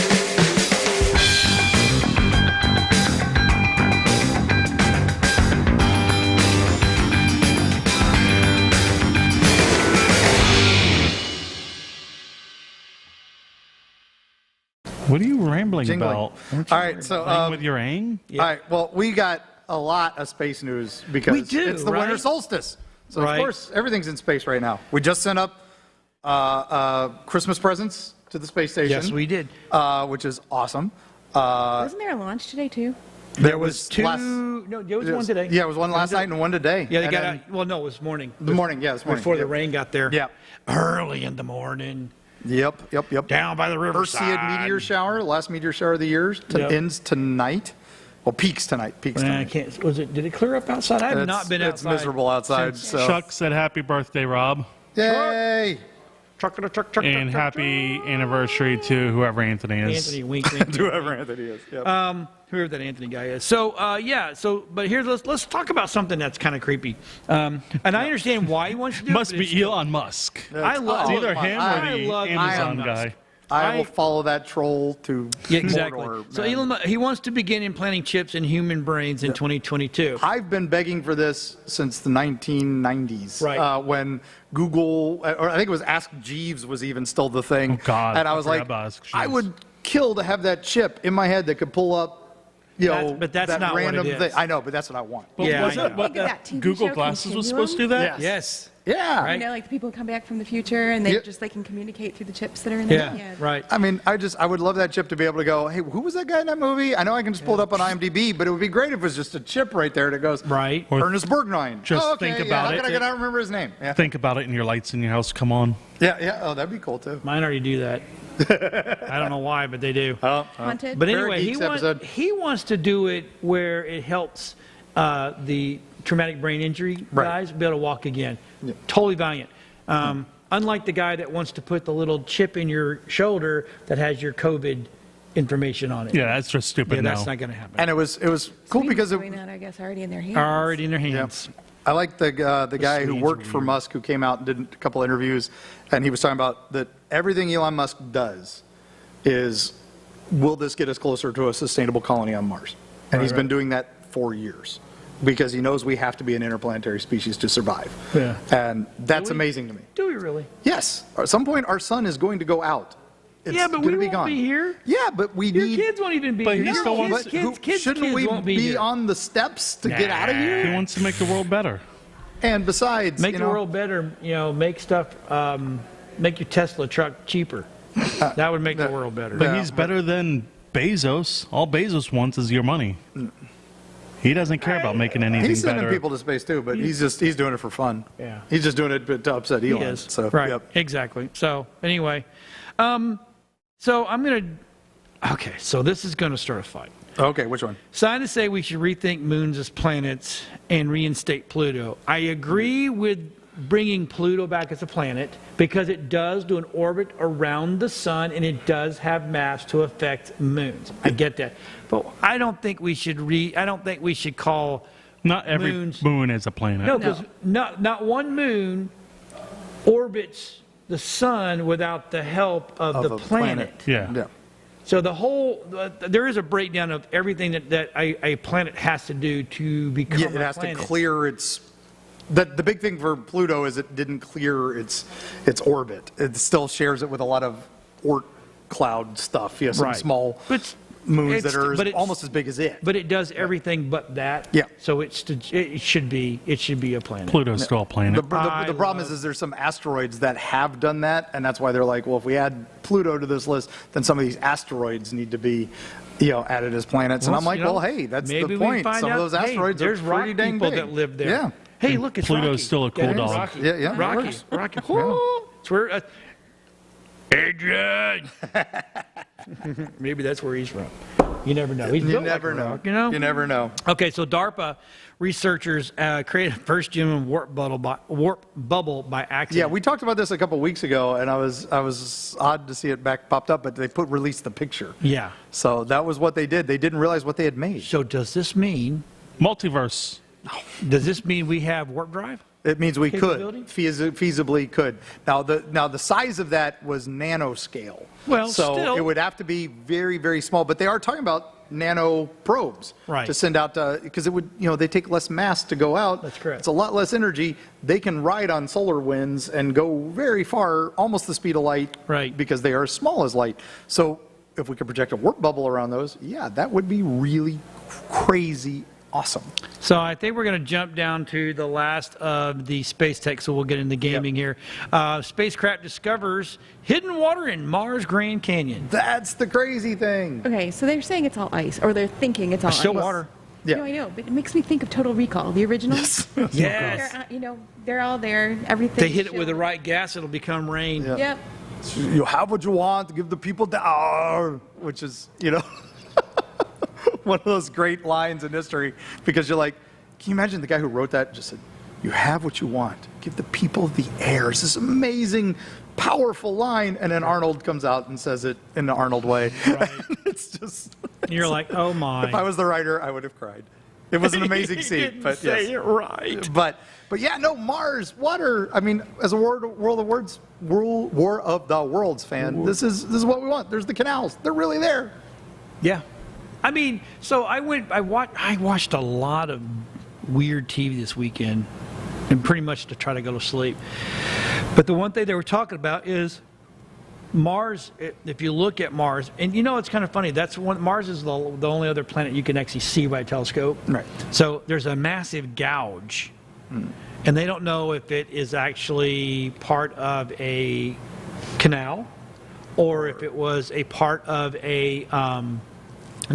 What are you rambling Jingling. about? All right, so Playing with your aim? all right. Well, we got a lot of space news because We do, it's the winter right? solstice. So Right. of course everything's in space right now. We just sent up Christmas presents to the space station. Yes, we did. Which is awesome. Wasn't there a launch today too? There was two. last- No, there was one today. Yeah, it was one last night and one today. Yeah, they And got then out. Well, no, it was morning. the morning. Yeah, this morning. Before the Yep. rain got there. Yeah. Early in the morning. Yep. Down by the riverside. Perseid meteor shower, last meteor shower of the year, Yep. ends tonight. Well, peaks tonight. I tonight. can't. Was it? Did it clear up outside? I have not been It's outside. miserable outside. since- So. Chuck said happy birthday, Rob. Yay! Truck. And happy anniversary to whoever Anthony is. Anthony, wink, wink. Whoever Anthony is. Yep. Whoever that Anthony guy is. So yeah. So, but here's let's talk about something that's kind of creepy. And I understand why he wants to do Must it. but be Elon Musk. I love It's either him I or the love Amazon Elon guy. Musk. I will follow that troll to Yeah, exactly. Mordor, So man. Elon, he wants to begin implanting chips in human brains in 2022. I've been begging for this since the 1990s, Right. when Google, or I think it was Ask Jeeves was even still the thing. Oh, God. And I was I like, forgot about Ask I Jeeves. would kill to have that chip in my head that could pull up, But that's that not what it random is. thing. I know, but that's what I want. But Yeah, was I it know. what Think of that TV Google show Glasses was Continuum? supposed to do that? Yes. Yeah. Right. You know, like the people come back from the future and they Yep. just can communicate through the chips that are in Yeah. there. Right. I mean, I would love that chip to be able to go, hey, who was that guy in that movie? I know I can just pull it up on IMDb, but it would be great if it was just a chip right there that goes, Right. Or Ernest Borgnine. just oh, okay, think yeah, about how it. can I remember his name? Yeah. Think about it and your lights in your house come on. Yeah. Oh, that'd be cool too. Mine already do that. I don't know why, but they do. Haunted. But Very anyway, Geeks episode. he wants to do it where it helps the traumatic brain injury Right. guys be able to walk again. Yeah. Totally valiant. Unlike the guy that wants to put the little chip in your shoulder that has your COVID information on it. Yeah, that's just stupid Yeah, now. that's not going to happen. And it was cool because doing that, I guess, already in their hands. Already in their hands. I like the guy who Swedes worked are for Musk who came out and did a couple interviews, and he was talking about that everything Elon Musk does is, will this get us closer to a sustainable colony on Mars? And he's been doing that for years because he knows we have to be an interplanetary species to survive. Yeah. And that's we? amazing to me. Do we really? Yes, at some point our sun is going to go out. It's Yeah, but gonna we be won't gone. be here. Yeah, but we Your need. kids won't even be But here. he Your still wants- Shouldn't we won't be here. on the steps to get out of here? He wants to make the world better. And besides, Make you the know, world better, make stuff, make your Tesla truck cheaper. That would make the world better. But he's better than Bezos. All Bezos wants is your money. He doesn't care about making anything he's sending better. people to space too, but he's doing it for fun. Yeah. He's just doing it to upset He Elon. is. So, right, yep. exactly. So anyway, so I'm going to, okay, so this is going to start a fight. Okay, which one? Scientists say we should rethink moons as planets and reinstate Pluto. I agree with bringing Pluto back as a planet because it does do an orbit around the sun and it does have mass to affect moons. I get that, but I don't think we should call Not every moons- moon is a planet. no, because not one moon orbits the sun without the help of the a planet. Yeah. So the whole there is a breakdown of everything that a planet has to do to become Yeah, it a has to planet. clear its. The big thing for Pluto is it didn't clear its orbit. It still shares it with a lot of Oort cloud stuff. Yeah, some Right. small But moons that are but it's- almost as big as it. But it does everything but that. Yeah. So it should be a planet. Pluto's still a planet. The problem is there's some asteroids that have done that, and that's why they're like, well, if we add Pluto to this list, then some of these asteroids need to be, added as planets. And I'm like, well, hey, that's the maybe we point. find Some out, of those asteroids hey, are there's rock pretty dang people big. that live there. Yeah. Hey, look, it's Pluto's Rocky. still a cool That is dog. Rocky. Yeah, yeah, it Rocky. works. Rocky. Whoo! It's where. Adrian. Maybe that's where he's from. You never know. He's You built never like a know. rock, you know. You never know. Okay, so DARPA researchers created a first human warp bubble by Yeah, accident. we talked about this a couple weeks ago, and I was odd to see it back popped up, but they released the picture. Yeah. So that was what they did. They didn't realize what they had made. So does this mean Multiverse. we have warp drive? It means we Capability? could, feasibly could. Now the size of that was nanoscale. Well, so still. it would have to be very, very small. But they are talking about nano probes Right. to send out, because it would, they take less mass to go out. That's correct. It's a lot less energy. They can ride on solar winds and go very far, almost the speed of light. Right. Because they are as small as light. So if we could project a warp bubble around those, yeah, that would be really crazy awesome. So I think we're going to jump down to the last of the space tech, so we'll get into gaming here. Spacecraft discovers hidden water in Mars Grand Canyon. That's the crazy thing. Okay, so they're saying it's all ice, or they're thinking it's all Still ice. water. Yeah. No, I know, but it makes me think of Total Recall, the original. Yes. They're all there. Everything. They hit it with the right gas, it'll become rain. Yeah. Yep. You have what you want, give the people down, which is, one of those great lines in history, because you're like, can you imagine the guy who wrote that just said, you have what you want, give the people the air. It's this amazing, powerful line, and then Arnold comes out and says it in the Arnold way. Right. It's just... And you're like, oh my. If I was the writer, I would have cried. It was an amazing scene. Didn't But say yes. it right. But yeah, no, Mars, water. I mean, as a War of the Worlds fan, this is what we want. There's the canals. They're really there. Yeah. I mean, so I watched a lot of weird TV this weekend, and pretty much to try to go to sleep. But the one thing they were talking about is Mars. If you look at Mars, and it's kind of funny. Mars is the only other planet you can actually see by telescope. Right. So there's a massive gouge, and they don't know if it is actually part of a canal, or if it was a part of an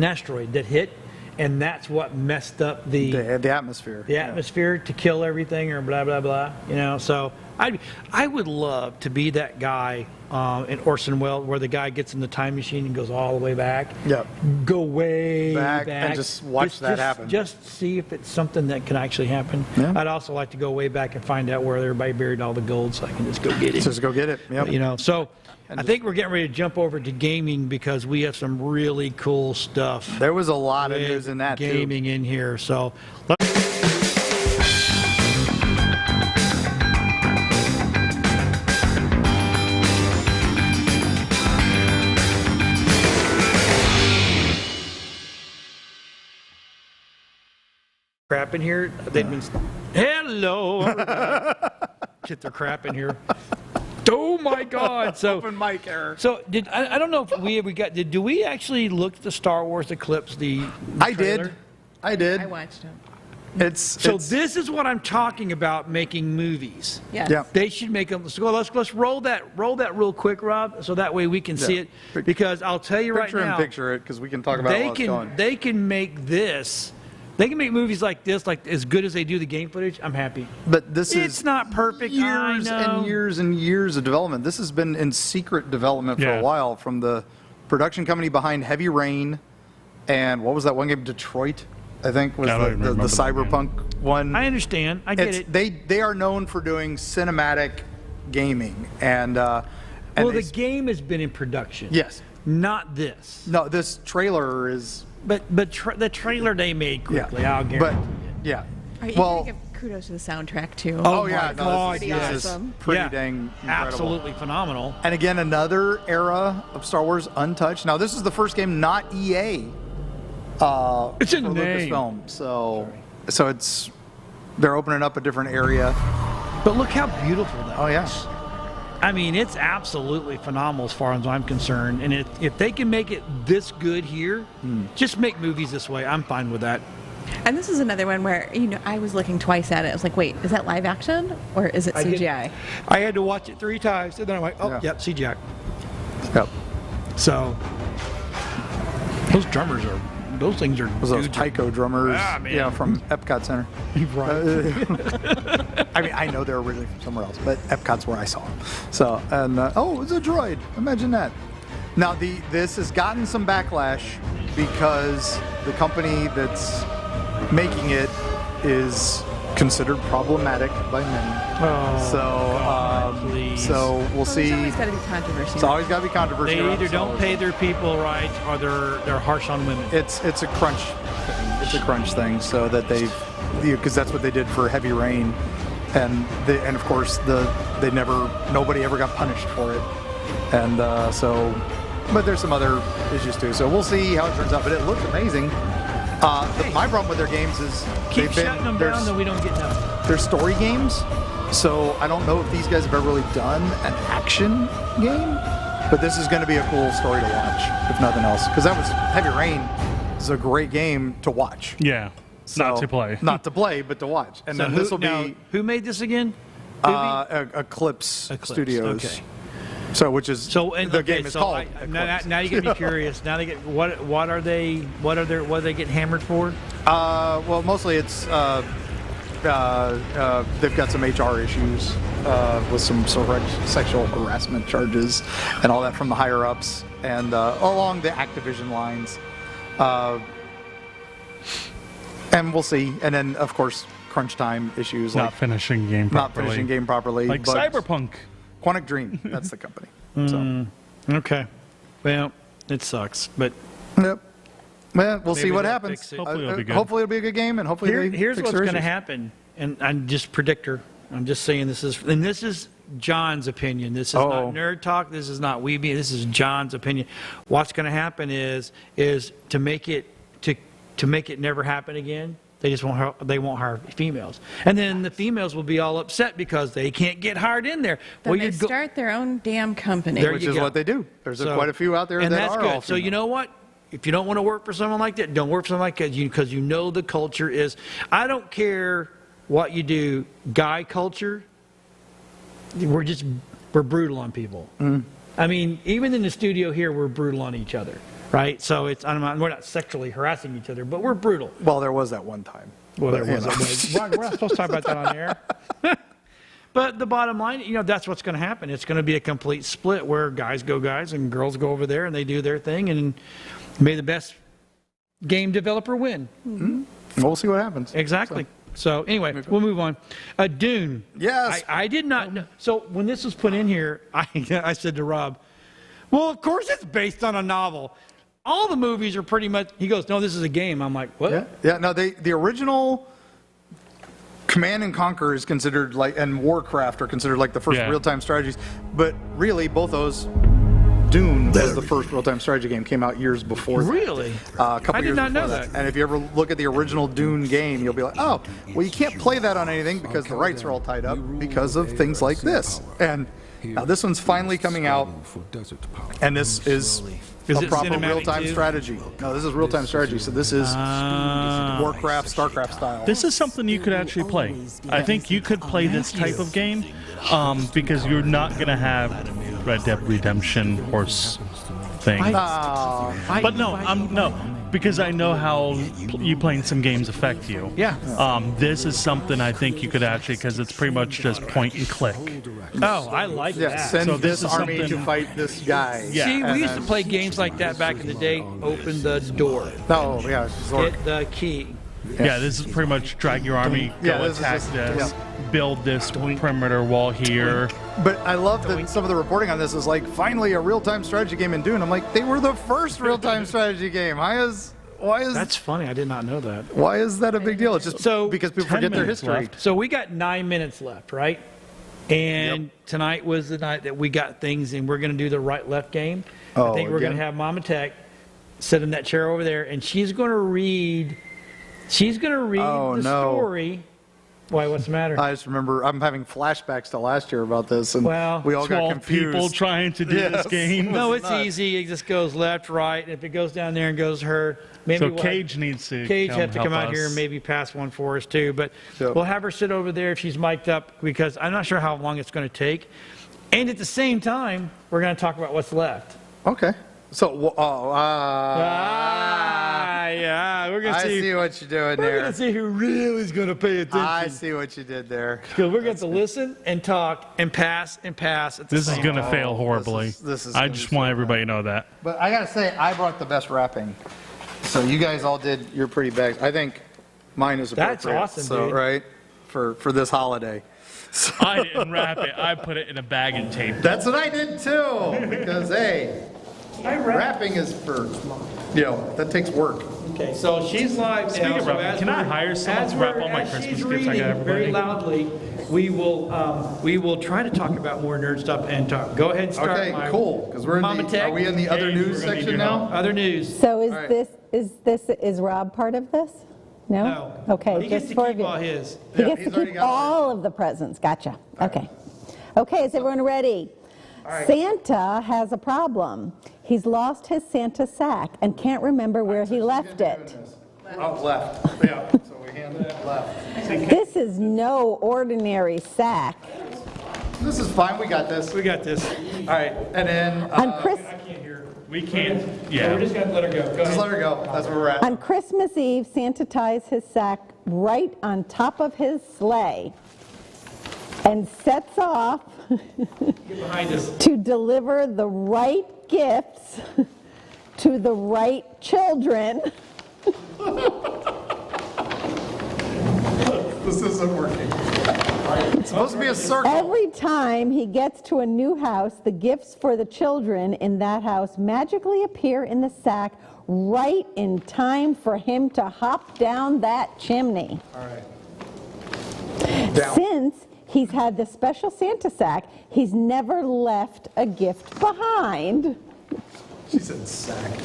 asteroid that hit, and that's what messed up the atmosphere. The atmosphere to kill everything, or blah blah blah. So I would love to be that guy in Orson Welles, where the guy gets in the time machine and goes all the way back. Yep. Go way back and just watch that happen. Just see if it's something that can actually happen. Yeah. I'd also like to go way back and find out where everybody buried all the gold, so I can just go get it. Just go get it. Yep. So I think we're getting ready to jump over to gaming, because we have some really cool stuff. There was a lot of news in that gaming in here. So crap in here. They've been hello. Get their crap in here. Oh my God! So Open mic error. So I don't know if we got do we actually look at the Star Wars Eclipse I trailer? did. I watched them. It's This is what I'm talking about, making movies. Yes. Yeah. They should make them. So let's roll that real quick, Rob, so that way we can see it. Because I'll tell you right now, picture it, because we can talk about it while it's going. they can make this. They can make movies like this, like as good as they do the game footage. I'm happy. But It's not perfect. I years know. and years and years of development. This has been in secret development for Yeah. a while, from the production company behind Heavy Rain, and what was that one game, Detroit, I think, was I don't even the remember that cyberpunk one. I understand. I get it. They are known for doing cinematic gaming, and Well, they- the game has been in production. yes, Not this. no, this trailer is But the trailer they made quickly. I'll guarantee but it. yeah, All right, you well, gotta give kudos to the soundtrack too. oh yeah, my God, this yes. is Awesome. pretty Yeah. dang incredible. Absolutely phenomenal. And again, another era of Star Wars untouched. Now, this is the first game not EA. It's a for name. Lucasfilm, so they're opening up a different area. But look how beautiful that Oh yeah, is. I mean, it's absolutely phenomenal as far as I'm concerned. And if they can make it this good here, just make movies this way. I'm fine with that. And this is another one where I was looking twice at it. I was like, wait, is that live action or is it I did- CGI? I had to watch it 3 times, and then I'm like, oh, Yeah. yep, CGI. yep. So those those things are. Those dudes are- taiko drummers, Ah, man. yeah, from Epcot Center. Right. I mean, I know they're originally from somewhere else, but Epcot's where I saw them. So, and oh, it's a droid. Imagine that. Now, this has gotten some backlash because the company that's making it is considered problematic by many. Oh, So, God, please. so we'll see. There's always got to be controversy. It's always got to be controversy. They around either Star don't Wars. pay their people right, or they're harsh on women. It's a crunch thing. It's a crunch thing, so that because that's what they did for Heavy Rain, and of course nobody ever got punished for it, and but there's some other issues too. So we'll see how it turns out. But it looks amazing. My problem with their games is Keep shutting them down, then we don't get nothing. they're story games. So I don't know if these guys have ever really done an action game, But this is going to be a cool story to watch, if nothing else, because that was Heavy Rain is a great game to watch. Yeah. Not to play. Not to play, but to watch. And So then this will be who made this again? Eclipse Studios. Okay. So, which is the game is so called. now you get me curious. Now they get what are they getting hammered for? Well, mostly it's they've got some HR issues with some sort of sexual harassment charges and all that from the higher ups and along the Activision lines. And we'll see. And then, of course, crunch time issues. Not finishing game properly. Not finishing game properly. Like Cyberpunk. Quantic Dream, that's the company. So. Okay. Well, it sucks, but Yep. Well, we'll Maybe see what they'll happens. fix it. Hopefully it'll be good. Hopefully it'll be a good game, and hopefully here's fix what's their going to issues. happen, and I'm just predictor. I'm just saying this is John's opinion. This is not nerd talk. This is not Weeby. This is John's opinion. What's going to happen is to make it never happen again. They won't hire females, and then the females will be all upset because they can't get hired in there. Then they start their own damn company. There Which you is go. what they do. There's quite a few out there and that that's are good. all So you female. know what? If you don't want to work for someone like that, don't work for someone like that because you know the culture is. I don't care what you do. Guy culture. We're brutal on people. I mean, even in the studio here, we're brutal on each other, right? So we're not sexually harassing each other, but we're brutal. Well, there was that one time. Well, there But, was. We're not supposed to talk about that on air. But the bottom line, that's what's going to happen. It's going to be a complete split where guys go guys and girls go over there and they do their thing, and may the best game developer win. We'll see what happens. Exactly. So anyway, we'll move on. Dune. Yes. I did not know. So when this was put in here, I said to Rob, well, of course it's based on a novel. All the movies are pretty much, he goes, no, this is a game. I'm like, what? Yeah. No, the original Command and Conquer is considered and Warcraft are considered like the first real-time strategies. But really, both those, Dune was the first real-time strategy game, came out years before that. Really? A couple I did years not know before that. And if you ever look at the original Dune game, you'll be like, oh, well, you can't play that on anything because the rights are all tied up because of things like this. And now this one's finally coming out, and this is a it proper cinematic real-time too? strategy. No, this is real-time strategy, so this is Warcraft, StarCraft style. This is something you could actually play. I think you could play this type of game because you're not going to have Red Dead Redemption horse thing. But no, because I know how you playing some games affect you. Yeah. This is something I think you could actually, because it's pretty much just point and click. Oh, I like that. Send So this this is army to something- fight this guy. Yeah. See, we And used to then- play games like that back in the day. Open the door. Oh, yeah. Zork. Hit the key. Yeah, this is pretty much drag your army, Yeah, go this is attack just- this, build this perimeter wall here. But I love that some of the reporting on this is like, finally a real-time strategy game in Dune. I'm like, they were the first real-time strategy game. Why is That's funny. I did not know that. why is that a big deal? It's just So, because people 10 forget their minutes history. left. So we got 9 minutes left, right? And tonight was the night that we got things, and we're going to do the right-left game. I think we're going to again? have Mama Tech sit in that chair over there, and she's going to read. She's going to read Oh, the no. story. Why? What's the matter? I just remember I'm having flashbacks to last year about this, and Well, we all got 12 confused. people trying to do this game. No, it's nuts. easy. It just goes left, right, and if it goes down there and goes her, maybe So we'll Cage needs to Cage have to help come out us. here and maybe pass one for us too. But Yep. we'll have her sit over there if she's mic'd up because I'm not sure how long it's going to take. And at the same time, we're going to talk about what's left. Okay. So, Yeah, we're going to I see what you're doing We're going there. to see who really is going to pay attention. I see what you did there. Because we're going to listen and talk and pass at the This is same going to time. fail horribly. this is I gonna just be want so everybody to know that. But I gotta say, I brought the best wrapping. So you guys all did your pretty bags. I think mine is appropriate. That's awesome, so, dude. Right? For this holiday. So, I didn't wrap it. I put it in a bag and taped it. that's what I did too. Because hey, wrapping is for, that takes work. Okay, so she's live Speaking now. of so wrapping, as can I we're- hire someone as to wrap we're- all my as Christmas she's gifts I got reading very everybody? loudly, we will try to talk about more nerd stuff and talk. Go ahead and start. Okay, my cool. Because we're Mama in Tech. are we in the other Hey, news we're gonna need section your now? help. Other news. So is right. is Rob part of this? No? No. Okay, He gets just to for keep you. all his. He Yeah, gets he's to already keep got all of the presents. Gotcha. Okay. Okay, is everyone ready? Santa has a problem. He's lost his Santa sack and can't remember where he left it. Oh, left. Yeah, so we hand it left. This is no ordinary sack. This is fine, we got this. We got this. All right, and then On, Chris- I can't hear. We can't. So Yeah. we're just going to let her go. Go just ahead. let her go. That's where we're at. on Christmas Eve, Santa ties his sack right on top of his sleigh and sets off Get behind us. to deliver the right gifts to the right children. This isn't working. It's supposed to be a circle. Every time he gets to a new house, the gifts for the children in that house magically appear in the sack right in time for him to hop down that chimney. All right. Down. Since he's had the special Santa sack, he's never left a gift behind. She said sack.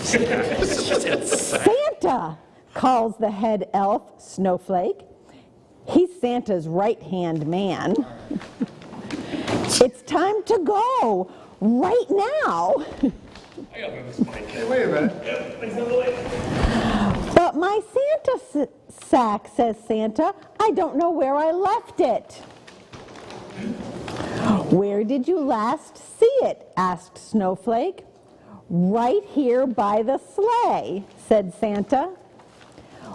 Santa, calls the head elf, Snowflake. He's Santa's right-hand man. It's time to go, right now. Hey, wait a minute. But my Santa sack, says Santa, I don't know where I left it. Where did you last see it? Asked Snowflake. Right here by the sleigh, said Santa.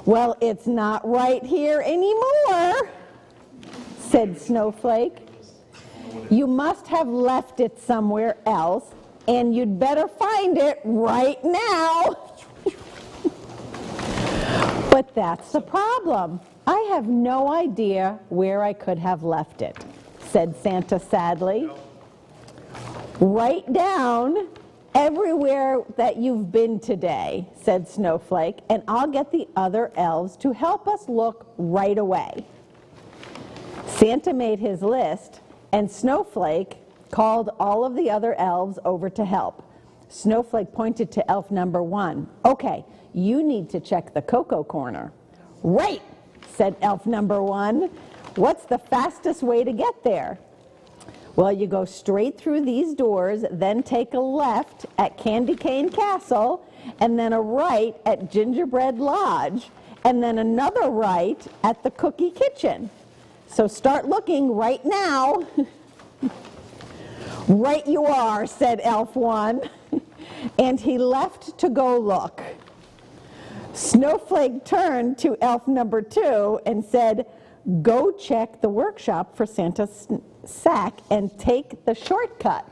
Well, it's not right here anymore, said Snowflake. You must have left it somewhere else, and you'd better find it right now. But that's the problem. I have no idea where I could have left it, said Santa sadly. Write down everywhere that you've been today, said Snowflake, and I'll get the other elves to help us look right away. Santa made his list, and Snowflake called all of the other elves over to help. Snowflake pointed to elf number 1. Okay, you need to check the cocoa corner. Right, said elf number 1. What's the fastest way to get there? Well, you go straight through these doors, then take a left at Candy Cane Castle, and then a right at Gingerbread Lodge, and then another right at the Cookie Kitchen. So start looking right now. Right you are, said Elf 1, and he left to go look. Snowflake turned to Elf number 2 and said, go check the workshop for Santa's sack and take the shortcut.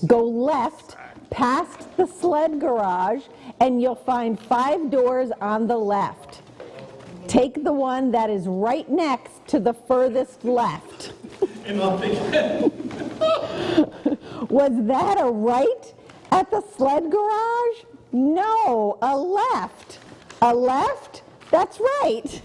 Go left past the sled garage and you'll find 5 doors on the left. Take the one that is right next to the furthest left. Was that a right at the sled garage? No, a left. A left? That's right.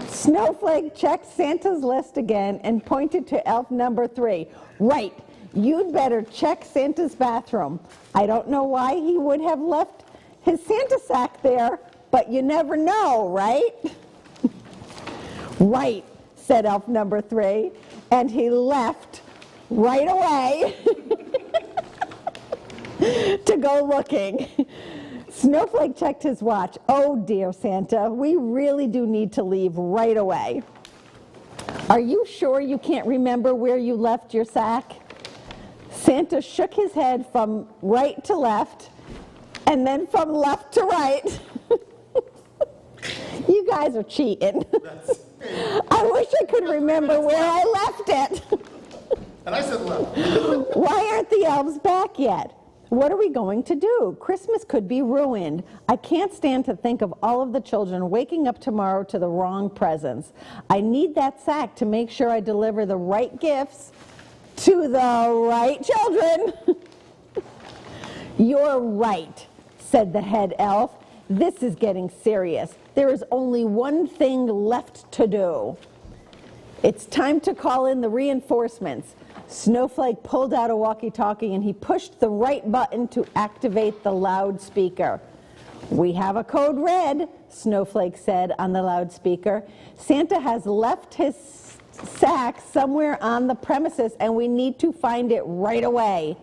Snowflake checked Santa's list again and pointed to elf number 3. Right, you'd better check Santa's bathroom. I don't know why he would have left his Santa sack there, but you never know, right? Right, said elf number 3, and he left right away to go looking. Snowflake checked his watch. Oh dear, Santa, we really do need to leave right away. Are you sure you can't remember where you left your sack? Santa shook his head from right to left and then from left to right. You guys are cheating. I wish I could remember where I left it. And I said left. Why aren't the elves back yet? What are we going to do? Christmas could be ruined. I can't stand to think of all of the children waking up tomorrow to the wrong presents. I need that sack to make sure I deliver the right gifts to the right children. You're right, said the head elf. This is getting serious. There is only one thing left to do. It's time to call in the reinforcements. Snowflake pulled out a walkie-talkie and he pushed the right button to activate the loudspeaker. We have a code red, Snowflake said on the loudspeaker. Santa has left his sack somewhere on the premises, and we need to find it right away.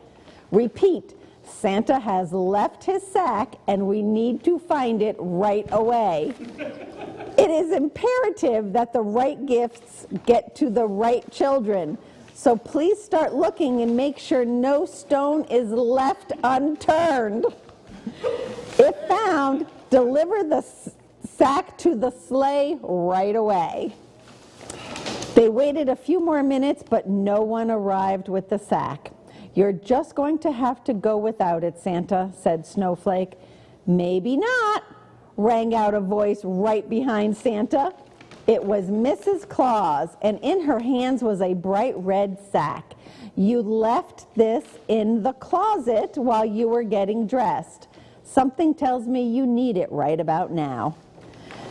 Repeat, Santa has left his sack, and we need to find it right away. It is imperative that the right gifts get to the right children. So please start looking and make sure no stone is left unturned. If found, deliver the sack to the sleigh right away. They waited a few more minutes, but no one arrived with the sack. You're just going to have to go without it, Santa, said Snowflake. Maybe not, rang out a voice right behind Santa. It was Mrs. Claus, and in her hands was a bright red sack. You left this in the closet while you were getting dressed. Something tells me you need it right about now.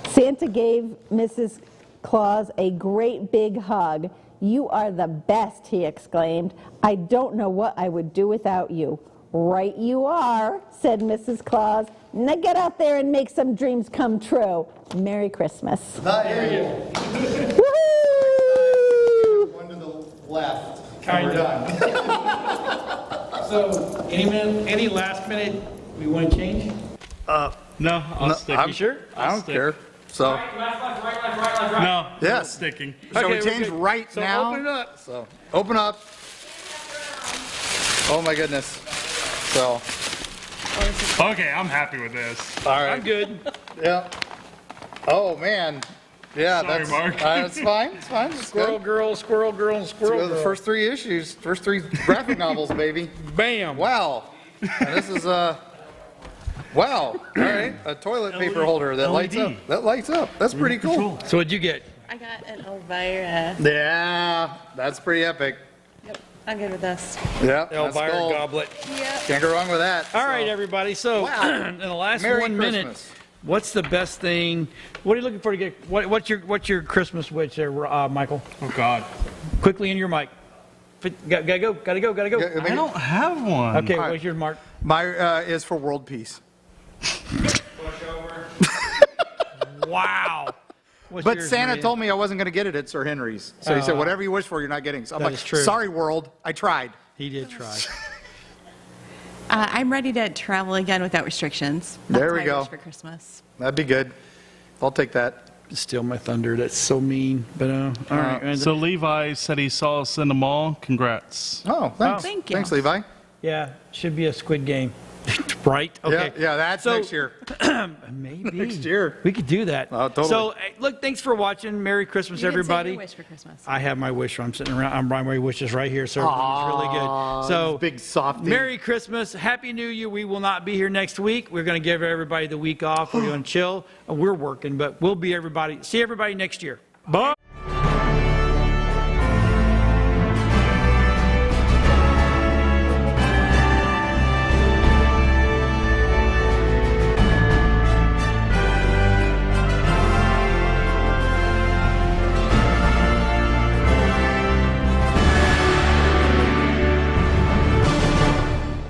Santa gave Mrs. Claus a great big hug. You are the best, he exclaimed. I don't know what I would do without you. Right you are, said Mrs. Claus. Now get out there and make some dreams come true. Merry Christmas. Woohoo! One to the left. And we're done. So, any last minute we want to change? No, I'll stick. I'm sure? I don't care. So, No, Yes. sticking. shall we we're change good. right So now? open it up. So, open up. Oh my goodness. So, Okay, I'm happy with this. all right. I'm good. Yeah. Oh man. Yeah, Sorry, that's Mark. It's fine. It's fine. It's Squirrel good. girl, squirrel girl, and Let's squirrel go to the girl. first 3 issues, first 3 graphic novels, baby. Bam. Wow. And this is wow. All right, a toilet paper holder that lights up. LED. That lights up. That's pretty cool. So what'd you get? I got an Elvira. Yeah, that's pretty epic. Yep, I'm good with this. Yeah, that's Elvira cool. goblet. Yep. Can't go wrong with that. All right, everybody. So Wow. in the last Merry 1 minute, Christmas. what's the best thing? What are you looking for to get? What's your Christmas wish there, Michael? Oh, God. Quickly in your mic. Gotta go. Yeah, I don't have one. Okay, All right. what's yours, Mark? My is for world peace. Wow. What's But yours, Santa Maria? told me I wasn't going to get it at Sir Henry's. So he said, Oh. whatever you wish for, you're not getting. So I'm That like, is true. sorry, world. I tried. He did try. I'm ready to travel again without restrictions. That's There we my go. wish for Christmas. That'd be good. I'll take that. Steal my thunder. That's so mean. But all right. So Levi said he saw us in the mall. Congrats. Oh, thanks. Thank you. Thanks, Levi. yeah, should be a Squid Game, right? Okay. Yeah, that's So- next year. Maybe Next year. we could do that. Oh, totally. So hey, look, thanks for watching. Merry Christmas, You didn't say everybody. your wish for Christmas. I have my wish. I'm sitting around. I'm writing my wishes right here, so everything's really good. So big softy. Merry Christmas, Happy New Year. We will not be here next week. We're going to give everybody the week off. We're going to chill. We're working, but we'll be everybody. See everybody next year. Bye.